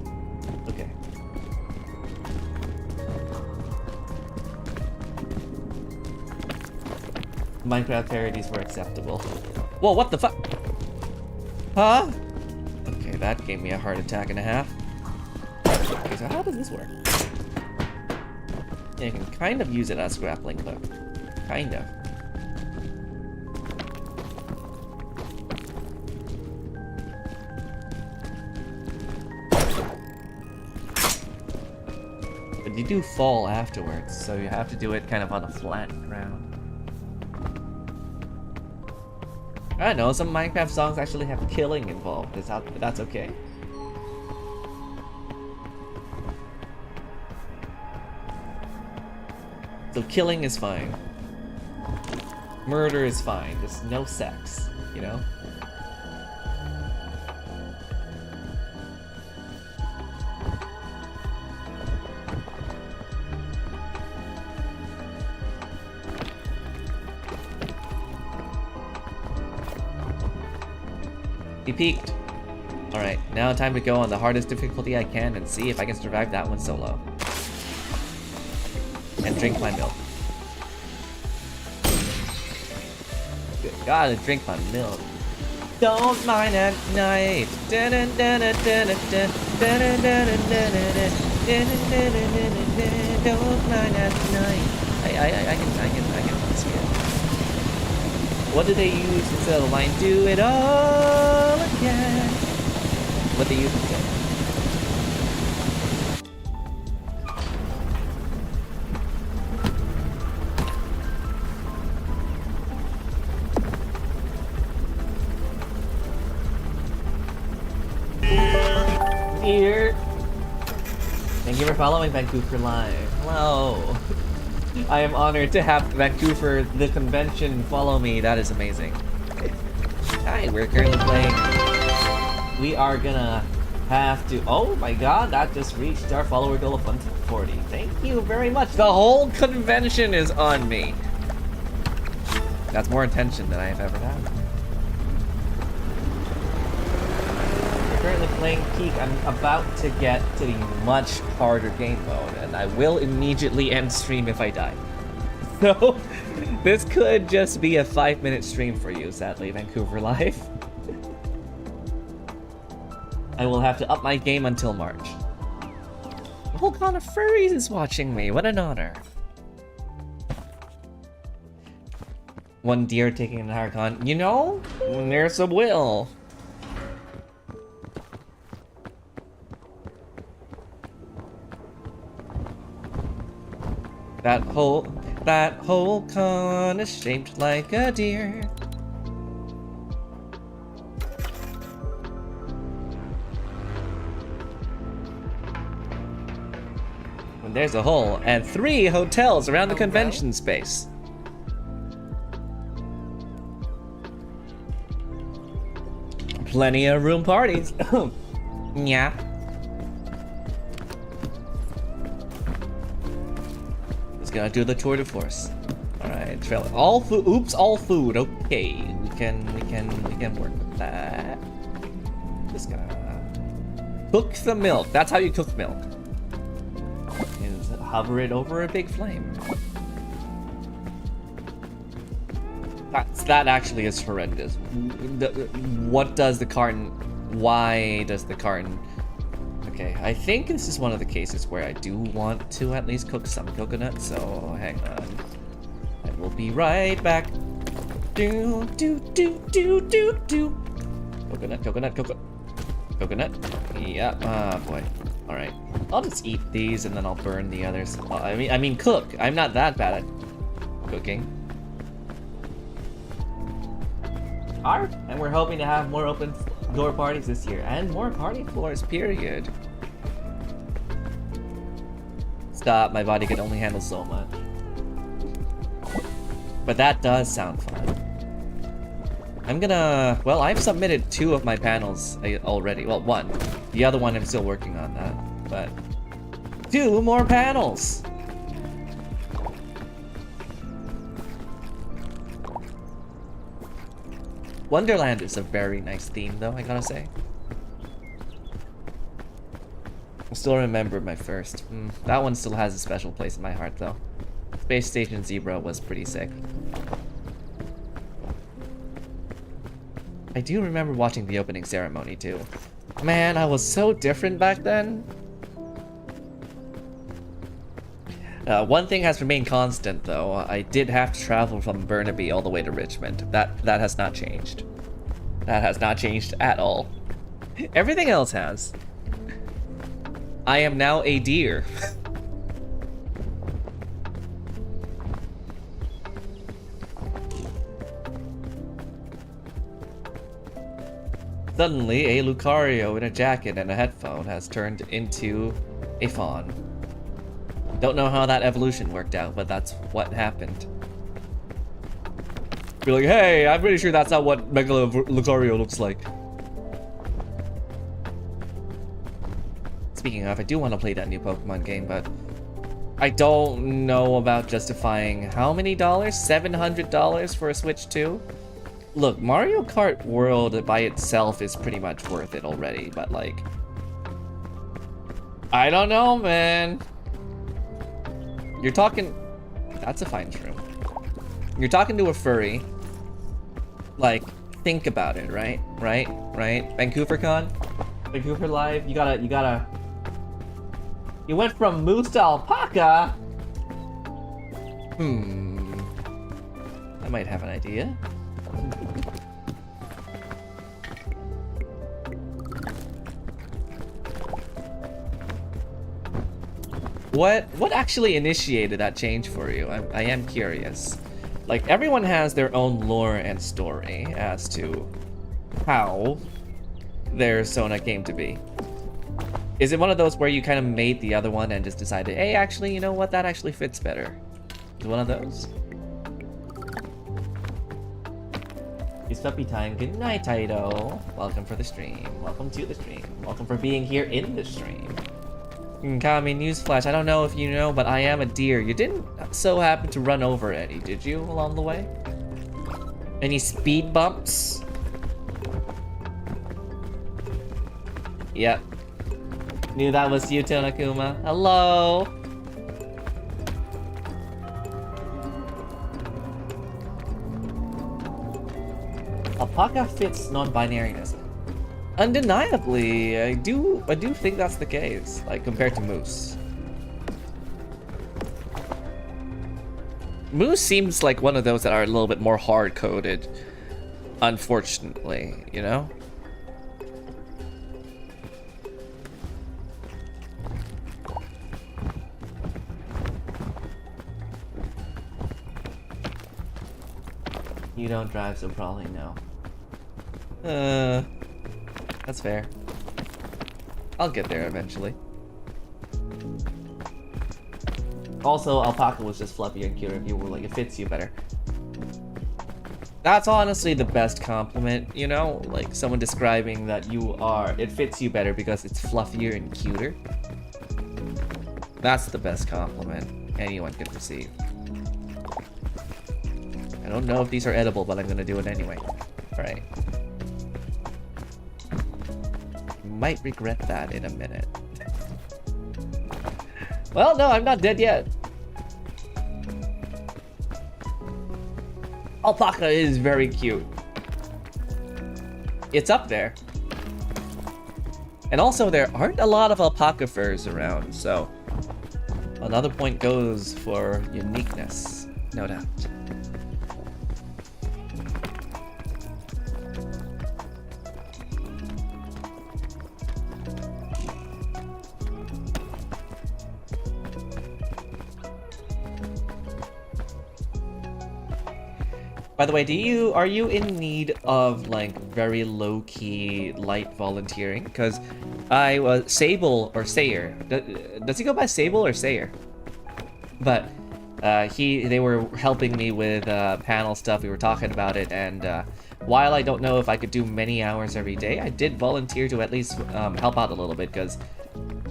Minecraft parodies were acceptable. Whoa, what the fuck? Huh? Okay, that gave me a heart attack and a half. Okay, so how does this work? Yeah, you can kind of use it as a grappling hook. Kind of. you do fall afterwards, so you have to do it kind of on a flat ground. I don't know, some Minecraft songs actually have killing involved. That's okay? So killing is fine. Murder is fine, just no sex, you know? He peaked. Alright, now time to go on the hardest difficulty I can and see if I can survive that one solo. And drink my milk. Good God, drink my milk. Don't mind at night. Don't mind at night. I can see it. What do they use instead of the line? Do it all again. What they use instead? Here. Thank you for following Vancouver Live. Hello. I am honored to have Vancouver, the convention, follow me. That is amazing. Hi, we're currently playing. We are gonna have to. Oh my God, that just reached our follower goal of 140. Thank you very much. The whole convention is on me. That's more attention than I have ever had. We're currently playing Peak. I'm about to get to the much harder game mode, and I will immediately end stream if I die. So, this could just be a 5-minute stream for you, sadly, Vancouver Live. I will have to up my game until March. The whole con of furries is watching me. What an honor. One deer taking an entire con. You know, there's a will. That whole con is shaped like a deer. When there's a hole and 3 hotels around the convention space. Plenty of room parties. Yeah. Gonna do the tour de force. All right, trailer. All food. Oops, all food. Okay, we can work with that. Just gonna cook the milk. That's how you cook milk. Is hover it over a big flame. That actually is horrendous. What does the carton? Why does the carton? Okay, I think this is one of the cases where I do want to at least cook some coconut, so hang on. I will be right back. Coconut. Yeah, boy. Alright. I'll just eat these and then I'll burn the others. I mean cook. I'm not that bad at cooking. Alright, and we're hoping to have more open door parties this year and more party floors, period. Stop, my body can only handle so much. But that does sound fun. I'm gonna, well, I've submitted 2 of my panels already. Well, 1. The other one I'm still working on that, but 2 more panels. Wonderland is a very nice theme, though, I gotta say. I still remember my first. That one still has a special place in my heart, though. Space Station Zebra was pretty sick. I do remember watching the opening ceremony, too. Man, I was so different back then. One thing has remained constant, though. I did have to travel from Burnaby all the way to Richmond. That has not changed. That has not changed at all. Everything else has. I am now a deer. Suddenly, a Lucario in a jacket and a headphone has turned into a fawn. Don't know how that evolution worked out, but that's what happened. Be like, hey, I'm pretty sure that's not what Mega Lucario looks like. Speaking of, I do want to play that new Pokemon game, but I don't know about justifying how many dollars? $700 for a Switch 2? Look, Mario Kart World by itself is pretty much worth it already, but like, I don't know, man. You're talking, that's a fine shroom. You're talking to a furry. Like, think about it, right? Right? VancouverCon? Vancouver Live? You gotta... You went from moose to alpaca? I might have an idea. What actually initiated that change for you? I am curious. Like, everyone has their own lore and story as to how their Sona came to be. Is it one of those where you kind of made the other one and just decided, hey, actually, you know what, that actually fits better? Is it one of those? It's puppy time. Good night, Taito. Welcome for the stream. Welcome to the stream. Welcome for being here in the stream. Kami, newsflash, I don't know if you know, but I am a deer. You didn't so happen to run over Eddie, did you, along the way? Any speed bumps? Yep. Knew that was you, Tonakuma. Hello! Alpaca fits non-binariness. Undeniably, I do think that's the case, like, compared to moose. Moose seems like one of those that are a little bit more hard-coded, unfortunately, you know? You don't drive, so probably no. That's fair. I'll get there eventually. Also, alpaca was just fluffy and cute. If you were like, it fits you better. That's honestly the best compliment, you know? Like someone describing that it fits you better because it's fluffier and cuter. That's the best compliment anyone can receive. I don't know if these are edible, but I'm gonna do it anyway. Alright. Might regret that in a minute. Well, no, I'm not dead yet. Alpaca is very cute. It's up there. And also, there aren't a lot of alpaca furs around, so another point goes for uniqueness, no doubt. By the way, are you in need of like very low-key light volunteering? Because I was Sable or Sayer. Does he go by Sable or Sayer? But they were helping me with panel stuff. We were talking about it, and while I don't know if I could do many hours every day, I did volunteer to at least help out a little bit because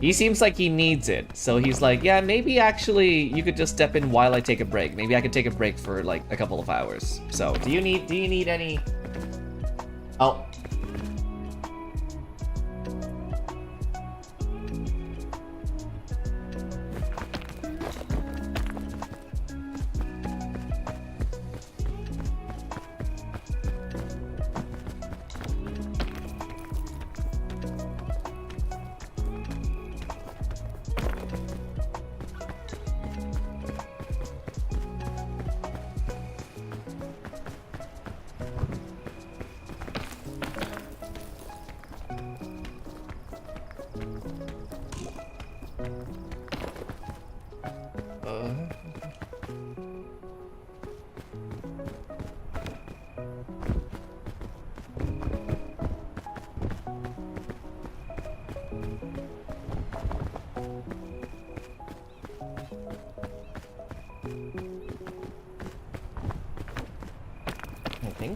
he seems like he needs it. So he's like, yeah, maybe actually you could just step in while I take a break. Maybe I could take a break for like a couple of hours. So do you need any? Oh.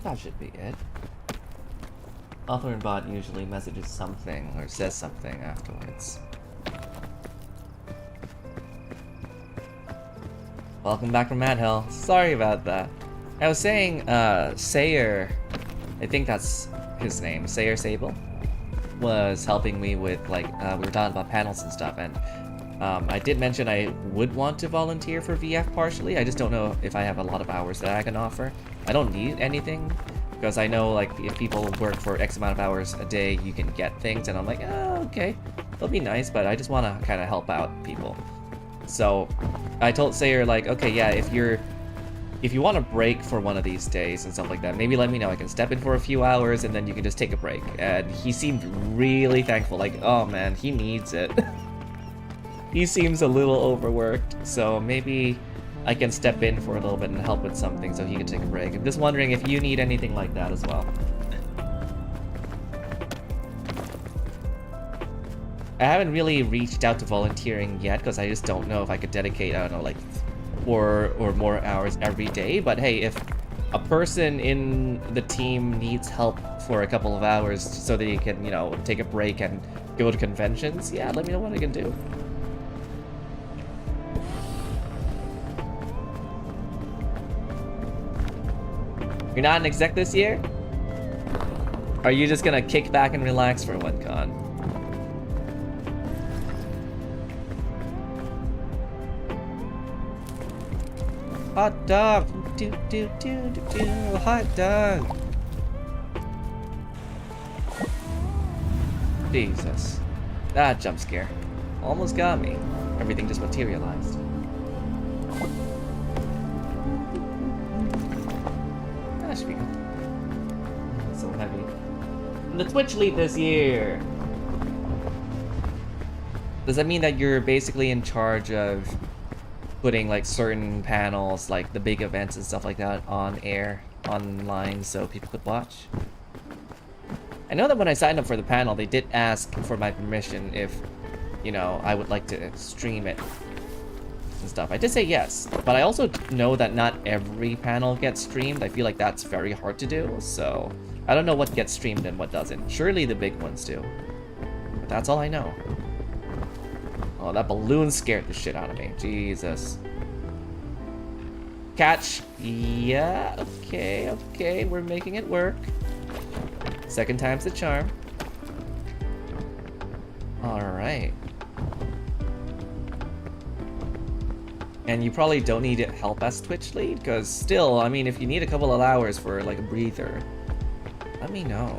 think that should be it. Author and bot usually messages something or says something afterwards. Welcome back from Mad Hell. Sorry about that. I was saying, Sayer, I think that's his name, Sayer Sable, was helping me with, like, we were talking about panels and stuff, and I did mention I would want to volunteer for VF partially. I just don't know if I have a lot of hours that I can offer. I don't need anything, because I know, like, if people work for X amount of hours a day, you can get things, and I'm like, oh, okay, that'll be nice, but I just want to kind of help out people. So I told Sayer, like, okay, yeah, if you want to break for one of these days and stuff like that, maybe let me know. I can step in for a few hours and then you can just take a break. And he seemed really thankful, like, oh man, he needs it. He seems a little overworked, so maybe I can step in for a little bit and help with something so he can take a break. I'm just wondering if you need anything like that as well. I haven't really reached out to volunteering yet because I just don't know if I could dedicate, I don't know, like 4 or more hours every day. But hey, if a person in the team needs help for a couple of hours so that he can, you know, take a break and go to conventions, yeah, let me know what I can do. You're not an exec this year? Are you just gonna kick back and relax for one con? Hot dog! Do do do do do, hot dog! Jesus. That jump scare almost got me. Everything just materialized. That should be good. It's so heavy. The Twitch lead this year! Does that mean that you're basically in charge of putting like certain panels, like the big events and stuff like that, on air, online, so people could watch? I know that when I signed up for the panel, they did ask for my permission if, you know, I would like to stream it and stuff. I did say yes, but I also know that not every panel gets streamed. I feel like that's very hard to do, so I don't know what gets streamed and what doesn't. Surely the big ones do, but that's all I know. Oh, that balloon scared the shit out of me. Jesus. Catch. Yeah, okay, okay. We're making it work. Second time's the charm. Alright. And you probably don't need help as Twitch lead, because still, I mean, if you need a couple of hours for like a breather, let me know.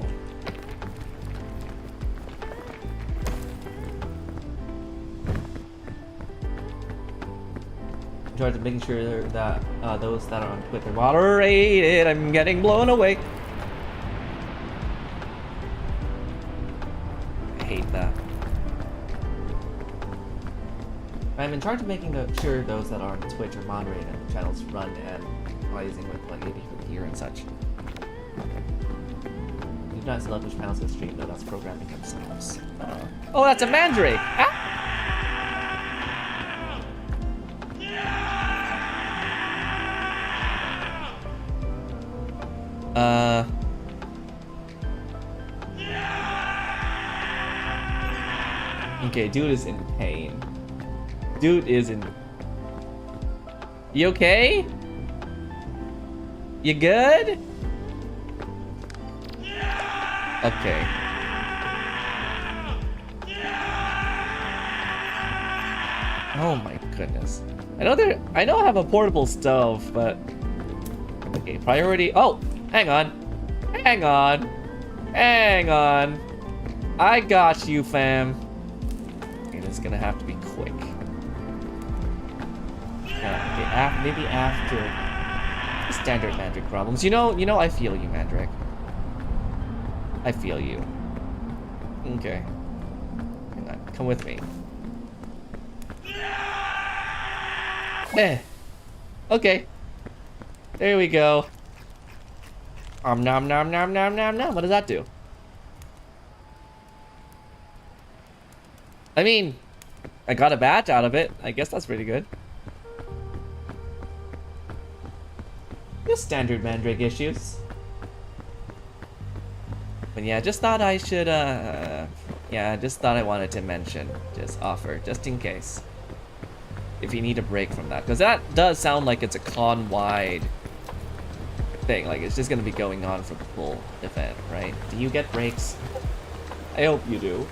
In charge of making sure that those that are on Twitter moderated. I'm getting blown away. I hate that. I'm in charge of making sure those that are on Twitch are moderated and the channels run and rising with like 80 gear and such. You do not select which panels get streamed, though. That's programming themselves. Oh, that's a mandrake! Ah! Okay, dude is in pain. Dude is in... You okay? You good? Okay. Oh my goodness. I know I have a portable stove, but... Okay, priority... Oh! Hang on. Hang on. Hang on. I got you, fam. Okay, this is gonna have to be quick. Okay, maybe after standard Mandrake problems. You know, I feel you, Mandrake. I feel you. Okay. Hang on, come with me. Okay. There we go. Nom nom nom nom nom nom. What does that do? I mean, I got a badge out of it. I guess that's pretty good. Just standard Mandrake issues. But yeah, just thought I should, yeah, just thought I wanted to mention, just offer, just in case. If you need a break from that. Because that does sound like it's a con-wide thing. Like, it's just going to be going on for the full event, right? Do you get breaks? I hope you do.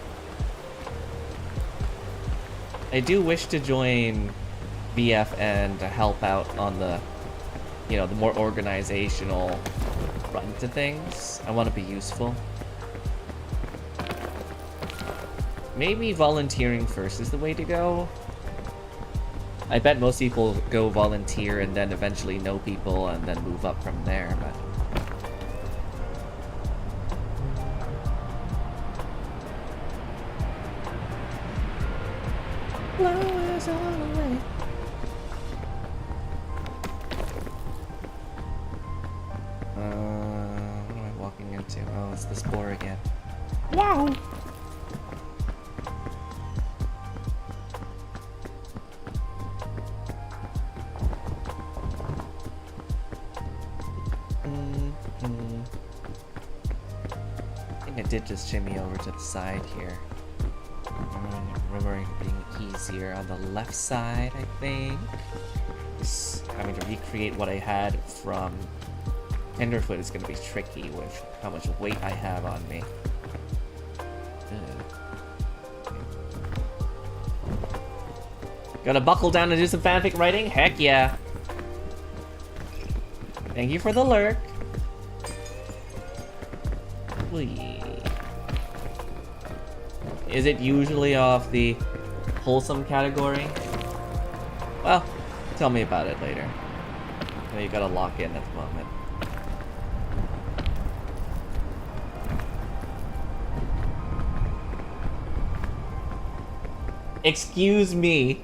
I do wish to join BF and to help out on the, you know, the more organizational run to things. I want to be useful. Maybe volunteering first is the way to go. I bet most people go volunteer and then eventually know people and then move up from there, but... Flowers all the way. What am I walking into? Oh, it's the spore again. Wow! I think I did just shimmy over to the side here. Remembering being easier on the left side, I think. Just having to recreate what I had from Tenderfoot is going to be tricky with how much weight I have on me. Gotta buckle down and do some fanfic writing? Heck yeah! Thank you for the lurk. Whee. Is it usually off the wholesome category? Well, tell me about it later. I know you gotta lock in at the moment. Excuse me.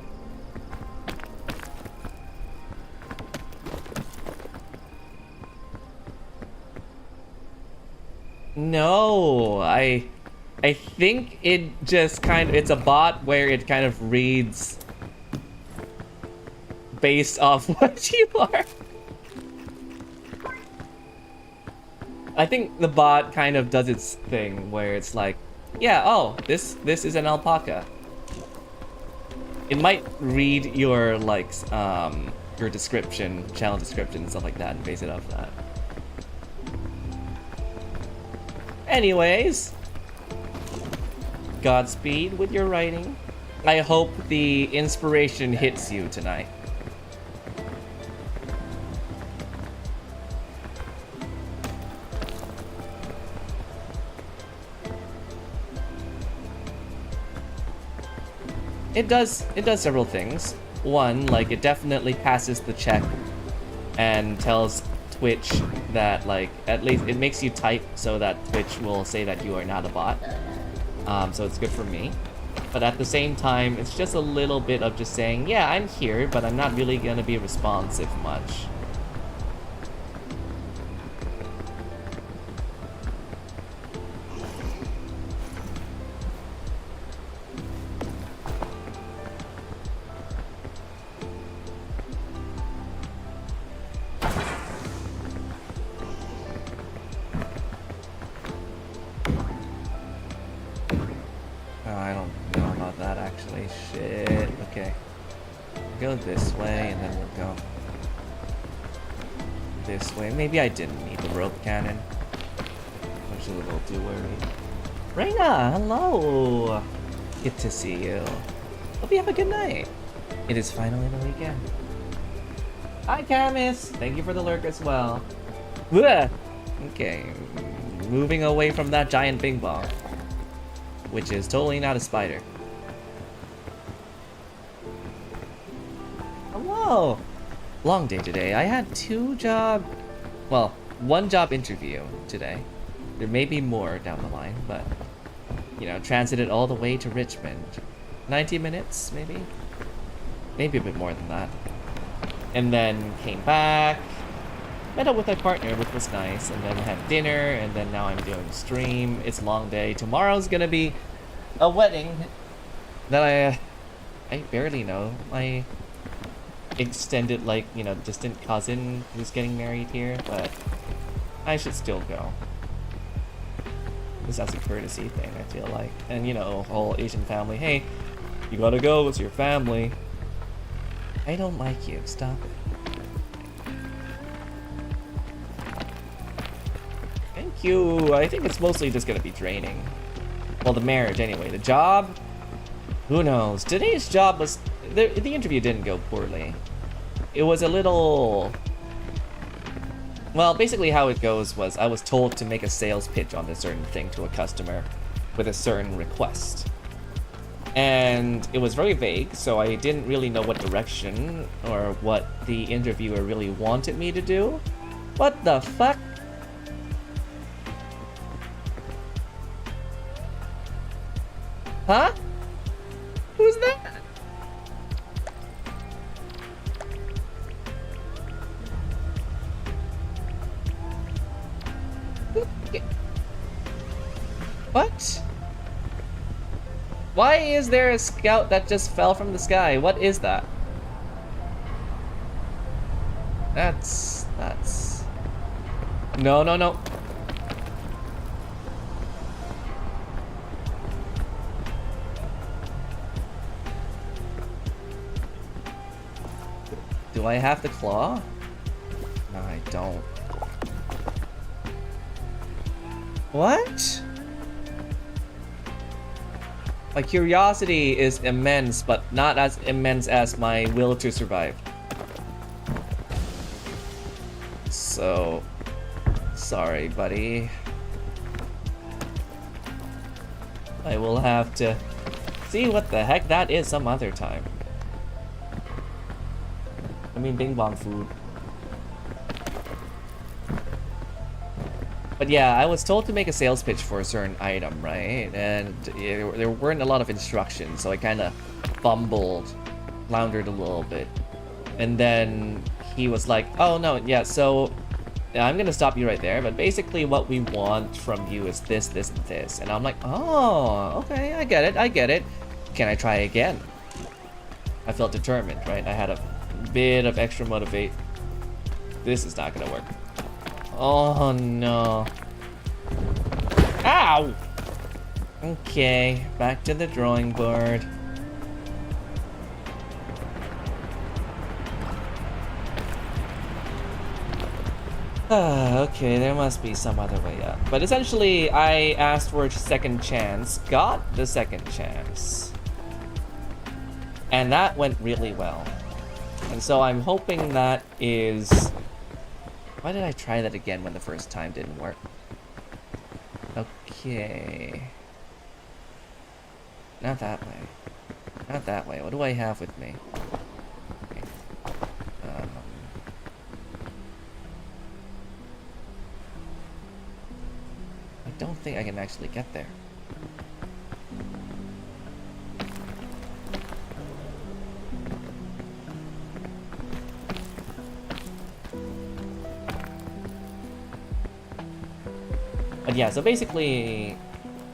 No, I think it just kind of, it's a bot where it kind of reads based off what you are. I think the bot kind of does its thing where it's like, yeah, oh, this is an alpaca. It might read your like your description, channel description and stuff like that and base it off that. Anyways, Godspeed with your writing. I hope the inspiration hits you tonight. It does several things. One, like, it definitely passes the check and tells Twitch that, like, at least it makes you type so that Twitch will say that you are not a bot. So it's good for me. But at the same time, it's just a little bit of just saying, yeah, I'm here, but I'm not really gonna be responsive much. Go this way, and then we'll go this way. Maybe I didn't need the rope cannon. I was a little too worried. Reina, hello! Good to see you. Hope you have a good night. It is finally the weekend. Hi, Camus! Thank you for the lurk as well. Blech! Okay, moving away from that giant bing bong, which is totally not a spider. Hello! Long day today. I had one job interview today. There may be more down the line, but, you know, transited all the way to Richmond. 90 minutes, maybe? Maybe a bit more than that. And then came back, met up with my partner, which was nice, and then had dinner, and then now I'm doing stream. It's a long day. Tomorrow's gonna be a wedding that I barely know. My extended, like, you know, distant cousin who's getting married here, but I should still go. This is a courtesy thing, I feel like. And, you know, whole Asian family, hey, you gotta go, it's your family. I don't like you, stop it. Thank you. I think it's mostly just gonna be draining. Well, the marriage anyway. The job? Who knows? Today's job was... The interview didn't go poorly. It was a little... Well, basically how it goes was I was told to make a sales pitch on a certain thing to a customer with a certain request. And it was very vague, so I didn't really know what direction or what the interviewer really wanted me to do. What the fuck? Huh? Who's that? What? Why is there a scout that just fell from the sky? What is that? That's... No, no, no. Do I have the claw? No, I don't. What? My curiosity is immense, but not as immense as my will to survive. So... sorry, buddy. I will have to see what the heck that is some other time. I mean, bing bong food. But yeah, I was told to make a sales pitch for a certain item, right? And there weren't a lot of instructions, so I kind of fumbled, floundered a little bit. And then he was like, oh no, yeah, so I'm gonna stop you right there, but basically what we want from you is this, this, and this. And I'm like, oh, okay, I get it. Can I try again? I felt determined, right? I had a bit of extra motivate. This is not gonna work. Oh no. Ow! Okay, back to the drawing board. Okay, there must be some other way up. But essentially, I asked for a second chance, got the second chance. And that went really well. And so I'm hoping that is... Why did I try that again when the first time didn't work? Okay. Not that way. Not that way. What do I have with me? Okay. I don't think I can actually get there. But yeah, so basically,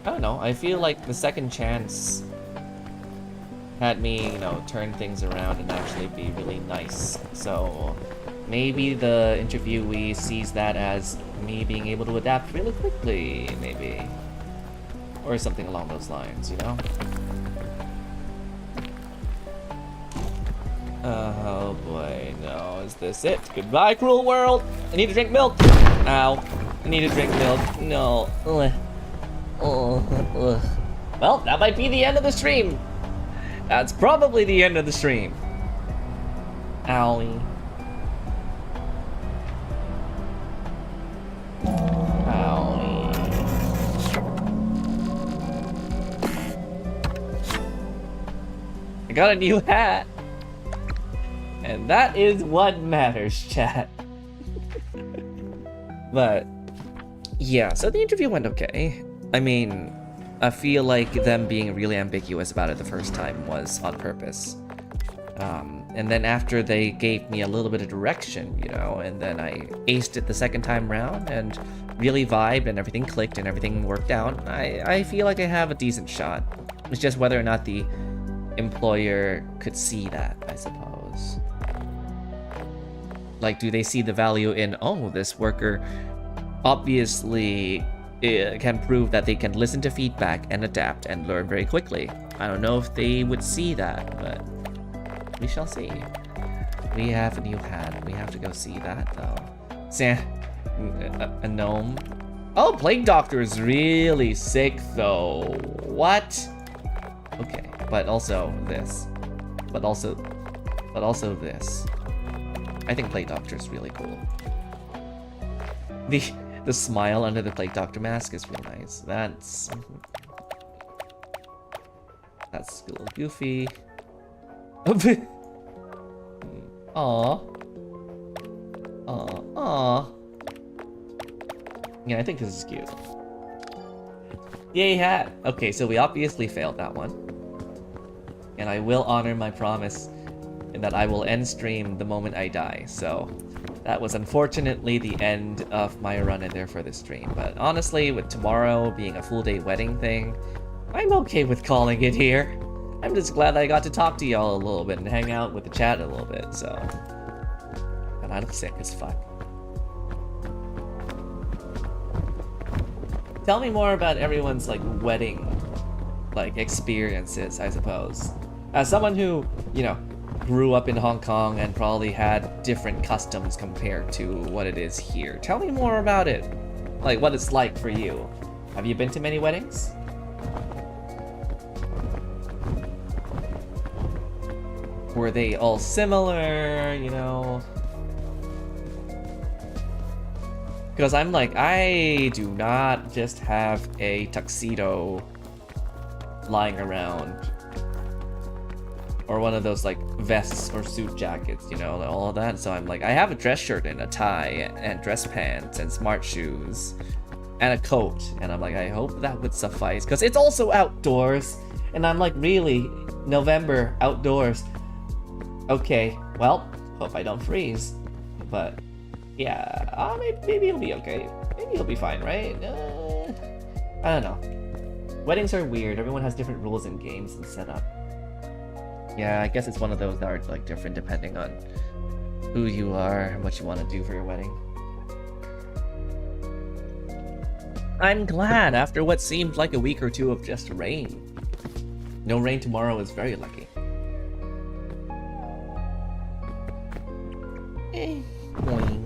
I don't know, I feel like the second chance had me, you know, turn things around and actually be really nice. So maybe the interviewee sees that as me being able to adapt really quickly, maybe. Or something along those lines, you know? Oh boy, no, is this it? Goodbye, cruel world! I need to drink milk! Ow. I need to drink milk. No. Ugh. Ugh. Well, that might be the end of the stream. That's probably the end of the stream. Owie. Owie. I got a new hat. And that is what matters, chat. But yeah, so the interview went okay. I mean, I feel like them being really ambiguous about it the first time was on purpose. And then after they gave me a little bit of direction, you know, and then I aced it the second time round and really vibed and everything clicked and everything worked out, I feel like I have a decent shot. It's just whether or not the employer could see that, I suppose. Like, do they see the value in, oh, this worker obviously can prove that they can listen to feedback and adapt and learn very quickly. I don't know if they would see that, but we shall see. We have a new hat. We have to go see that, though. A gnome. Oh, Plague Doctor is really sick, though. What? Okay, but also this. But also this. I think Plague Doctor is really cool. The smile under the Plague Doctor mask is really nice. That's a little goofy. Aw. Aw. Yeah, I think this is cute. Yay, hat! Okay, so we obviously failed that one. And I will honor my promise in that I will end stream the moment I die, so that was unfortunately the end of my run in there for this stream. But honestly, with tomorrow being a full day wedding thing, I'm okay with calling it here. I'm just glad I got to talk to y'all a little bit and hang out with the chat a little bit, so. And I look sick as fuck. Tell me more about everyone's, like, wedding, like, experiences, I suppose. As someone who, you know, grew up in Hong Kong and probably had different customs compared to what it is here. Tell me more about it. Like, what it's like for you. Have you been to many weddings? Were they all similar, you know? Because I'm like, I do not just have a tuxedo lying around. Or one of those like vests or suit jackets, you know, all of that. So I'm like, I have a dress shirt and a tie and dress pants and smart shoes and a coat. And I'm like, I hope that would suffice because it's also outdoors. And I'm like, really? November, outdoors. Okay, well, hope I don't freeze. But yeah, maybe it'll be okay. Maybe it'll be fine, right? I don't know. Weddings are weird. Everyone has different rules and games and setup. Yeah, I guess it's one of those that are like different depending on who you are and what you want to do for your wedding. I'm glad after what seemed like a week or two of just rain. No rain tomorrow is very lucky. Boing.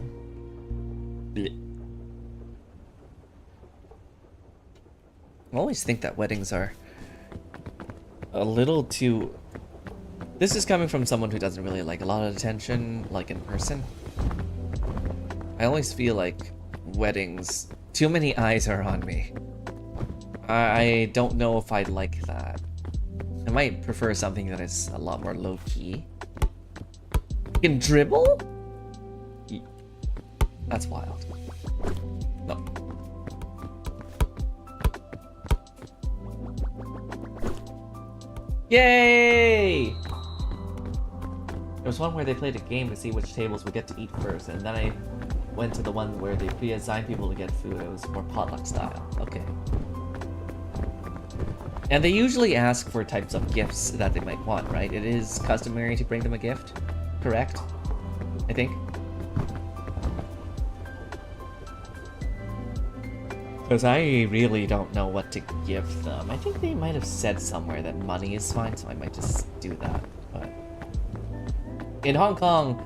Blech. I always think that weddings are a little too... This is coming from someone who doesn't really like a lot of attention, like in person. I always feel like weddings, too many eyes are on me. I don't know if I'd like that. I might prefer something that is a lot more low-key. You can dribble? That's wild. No. Yay! There was one where they played a game to see which tables would get to eat first, and then I went to the one where they pre-assigned people to get food. It was more potluck style. Okay. And they usually ask for types of gifts that they might want, right? It is customary to bring them a gift, correct? I think. Because I really don't know what to give them. I think they might have said somewhere that money is fine, so I might just do that. But in Hong Kong,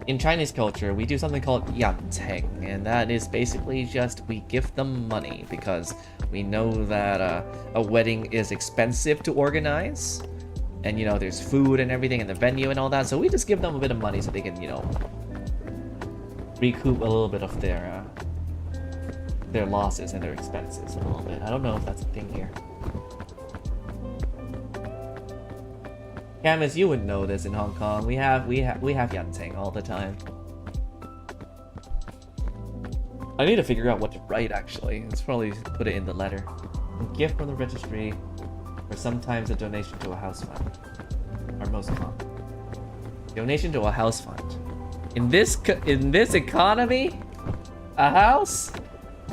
in Chinese culture, we do something called yanteng, and that is basically just we give them money because we know that a wedding is expensive to organize, and you know there's food and everything in the venue and all that, so we just give them a bit of money so they can, you know, recoup a little bit of their losses and their expenses a little bit. I don't know if that's a thing here. Camus, you would know this in Hong Kong. We have yanteng all the time. I need to figure out what to write actually. Let's probably put it in the letter. A gift from the registry, or sometimes a donation to a house fund. Are most common. Donation to a house fund. In this economy, a house?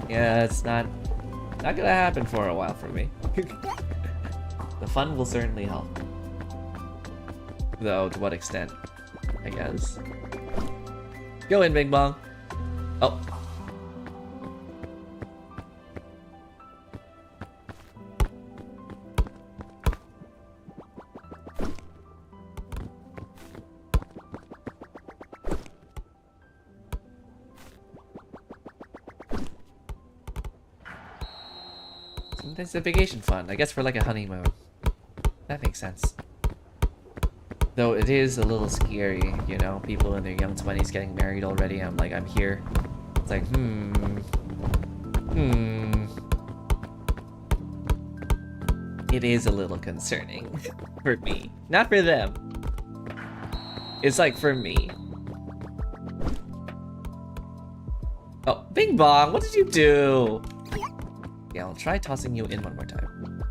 Yeah, it's not gonna happen for a while for me. The fund will certainly help. Though, to what extent? I guess. Go in, Bing Bong. Oh. It's a vacation fund. I guess for like a honeymoon. That makes sense. Though it is a little scary, you know, people in their young 20s getting married already. I'm like, I'm here. It's like, It is a little concerning for me. Not for them. It's like for me. Oh, Bing Bong, what did you do? Yeah, I'll try tossing you in one more time.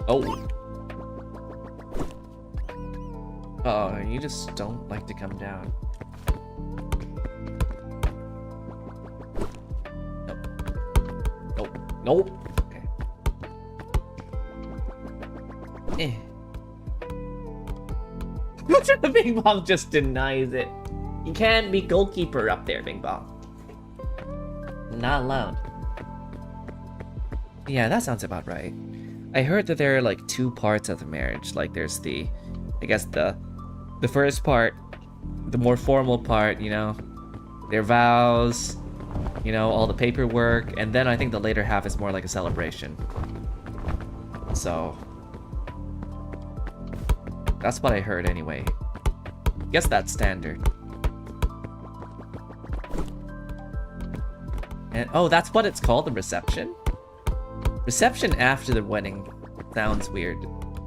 Oh. Oh, you just don't like to come down. Nope. Nope. Okay. The Bing Bong just denies it. You can't be goalkeeper up there, Bing Bong. Not allowed. Yeah, that sounds about right. I heard that there are like two parts of the marriage. Like there's the, I guess the first part, the more formal part, you know, their vows, you know, all the paperwork, and then I think the later half is more like a celebration. So that's what I heard anyway. Guess that's standard. And oh, that's what it's called, the reception? Reception after the wedding sounds weird.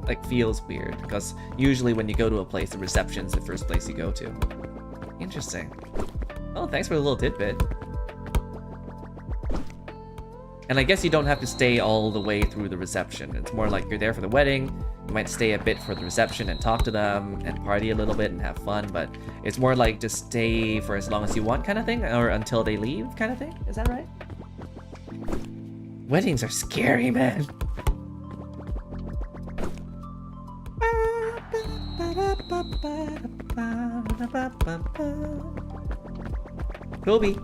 Like, feels weird. Because usually when you go to a place, the reception's the first place you go to. Interesting. Oh, thanks for the little tidbit. And I guess you don't have to stay all the way through the reception. It's more like you're there for the wedding, you might stay a bit for the reception and talk to them and party a little bit and have fun, but it's more like just stay for as long as you want kind of thing, or until they leave kind of thing. Is that right? Weddings are scary, man. Kobe.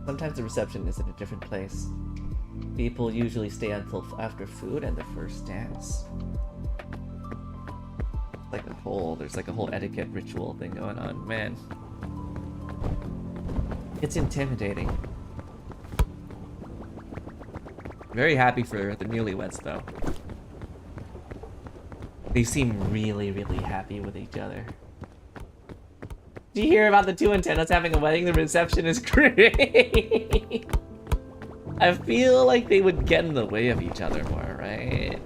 Sometimes the reception is in a different place. People usually stay until after food and the first dance. Like there's like a whole etiquette ritual thing going on, man. It's intimidating. Very happy for the newlyweds though. They seem really, really happy with each other. Do you hear about the two antennas having a wedding? The reception is great. I feel like they would get in the way of each other more, right?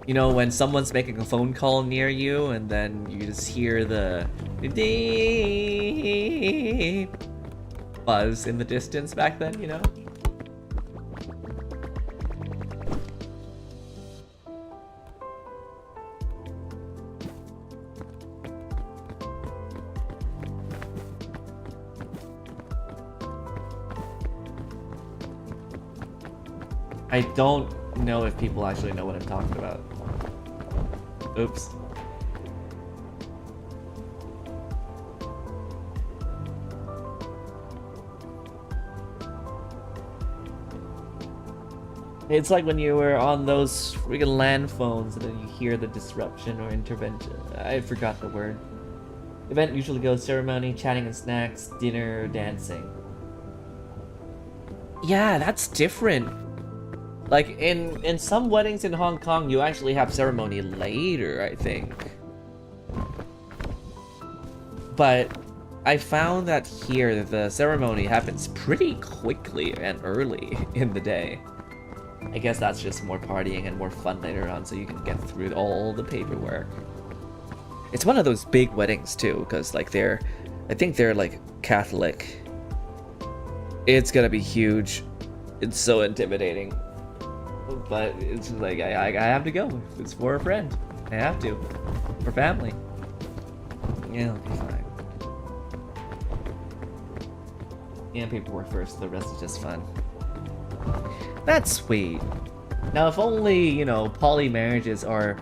You know, when someone's making a phone call near you and then you just hear the beep buzz in the distance back then, you know? I don't know if people actually know what I'm talking about. Oops. It's like when you were on those freaking land phones and then you hear the disruption or intervention. I forgot the word. Event usually goes ceremony, chatting and snacks, dinner, dancing. Yeah, that's different. Like, in some weddings in Hong Kong, you actually have ceremony later, I think. But I found that here, the ceremony happens pretty quickly and early in the day. I guess that's just more partying and more fun later on, so you can get through all the paperwork. It's one of those big weddings, too, because, like, I think they're, like, Catholic. It's gonna be huge. It's so intimidating. But it's like, I have to go. If it's for a friend, I have to. For family. Yeah, it'll be fine. Yeah, paperwork first, the rest is just fun. That's sweet. Now, if only, you know, poly marriages are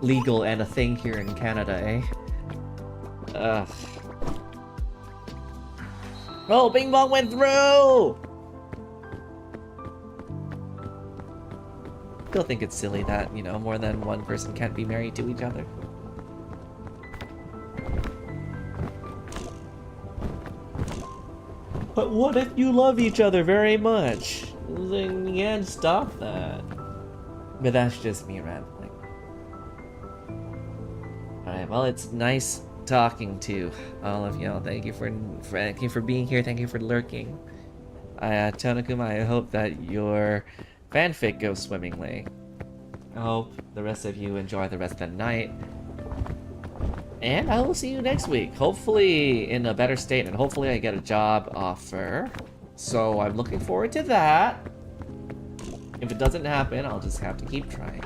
legal and a thing here in Canada, eh? Ugh. Oh, Bing Bong went through! still think it's silly that, you know, more than one person can't be married to each other. But what if you love each other very much? Then you can't stop that. But that's just me rambling. Alright, well, it's nice talking to all of y'all. Thank you for being here. Thank you for lurking. Tonokuma, I hope that your fanfic goes swimmingly. I hope the rest of you enjoy the rest of the night. And I will see you next week. Hopefully in a better state, and hopefully I get a job offer. So I'm looking forward to that. If it doesn't happen, I'll just have to keep trying.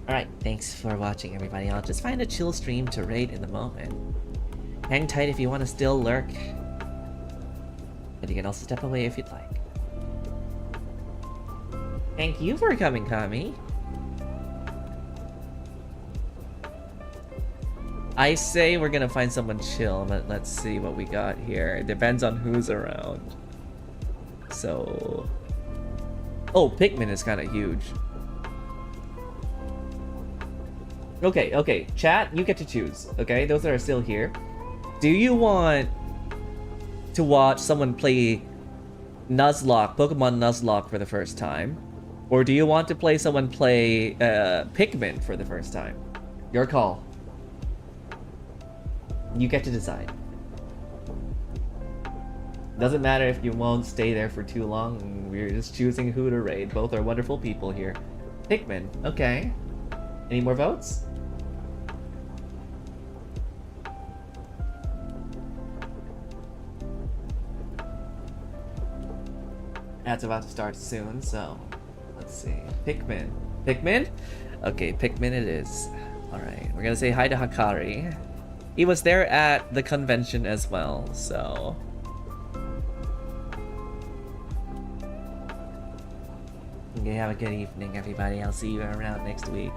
Alright, thanks for watching, everybody. I'll just find a chill stream to raid in the moment. Hang tight if you want to still lurk. But you can also step away if you'd like. Thank you for coming, Kami. I say we're gonna find someone chill, but let's see what we got here. It depends on who's around. So... Oh, Pikmin is kind of huge. Okay, chat, you get to choose, okay? Those that are still here. Do you want to watch someone play Nuzlocke, Pokemon Nuzlocke for the first time? Or do you want to play someone play Pikmin for the first time? Your call. You get to decide. Doesn't matter if you won't stay there for too long. We're just choosing who to raid. Both are wonderful people here. Pikmin, okay. Any more votes? That's about to start soon, so let's see. Pikmin. Pikmin? Okay, Pikmin it is. Alright, we're gonna say hi to Hakari. He was there at the convention as well, so... Okay, have a good evening, everybody. I'll see you around next week.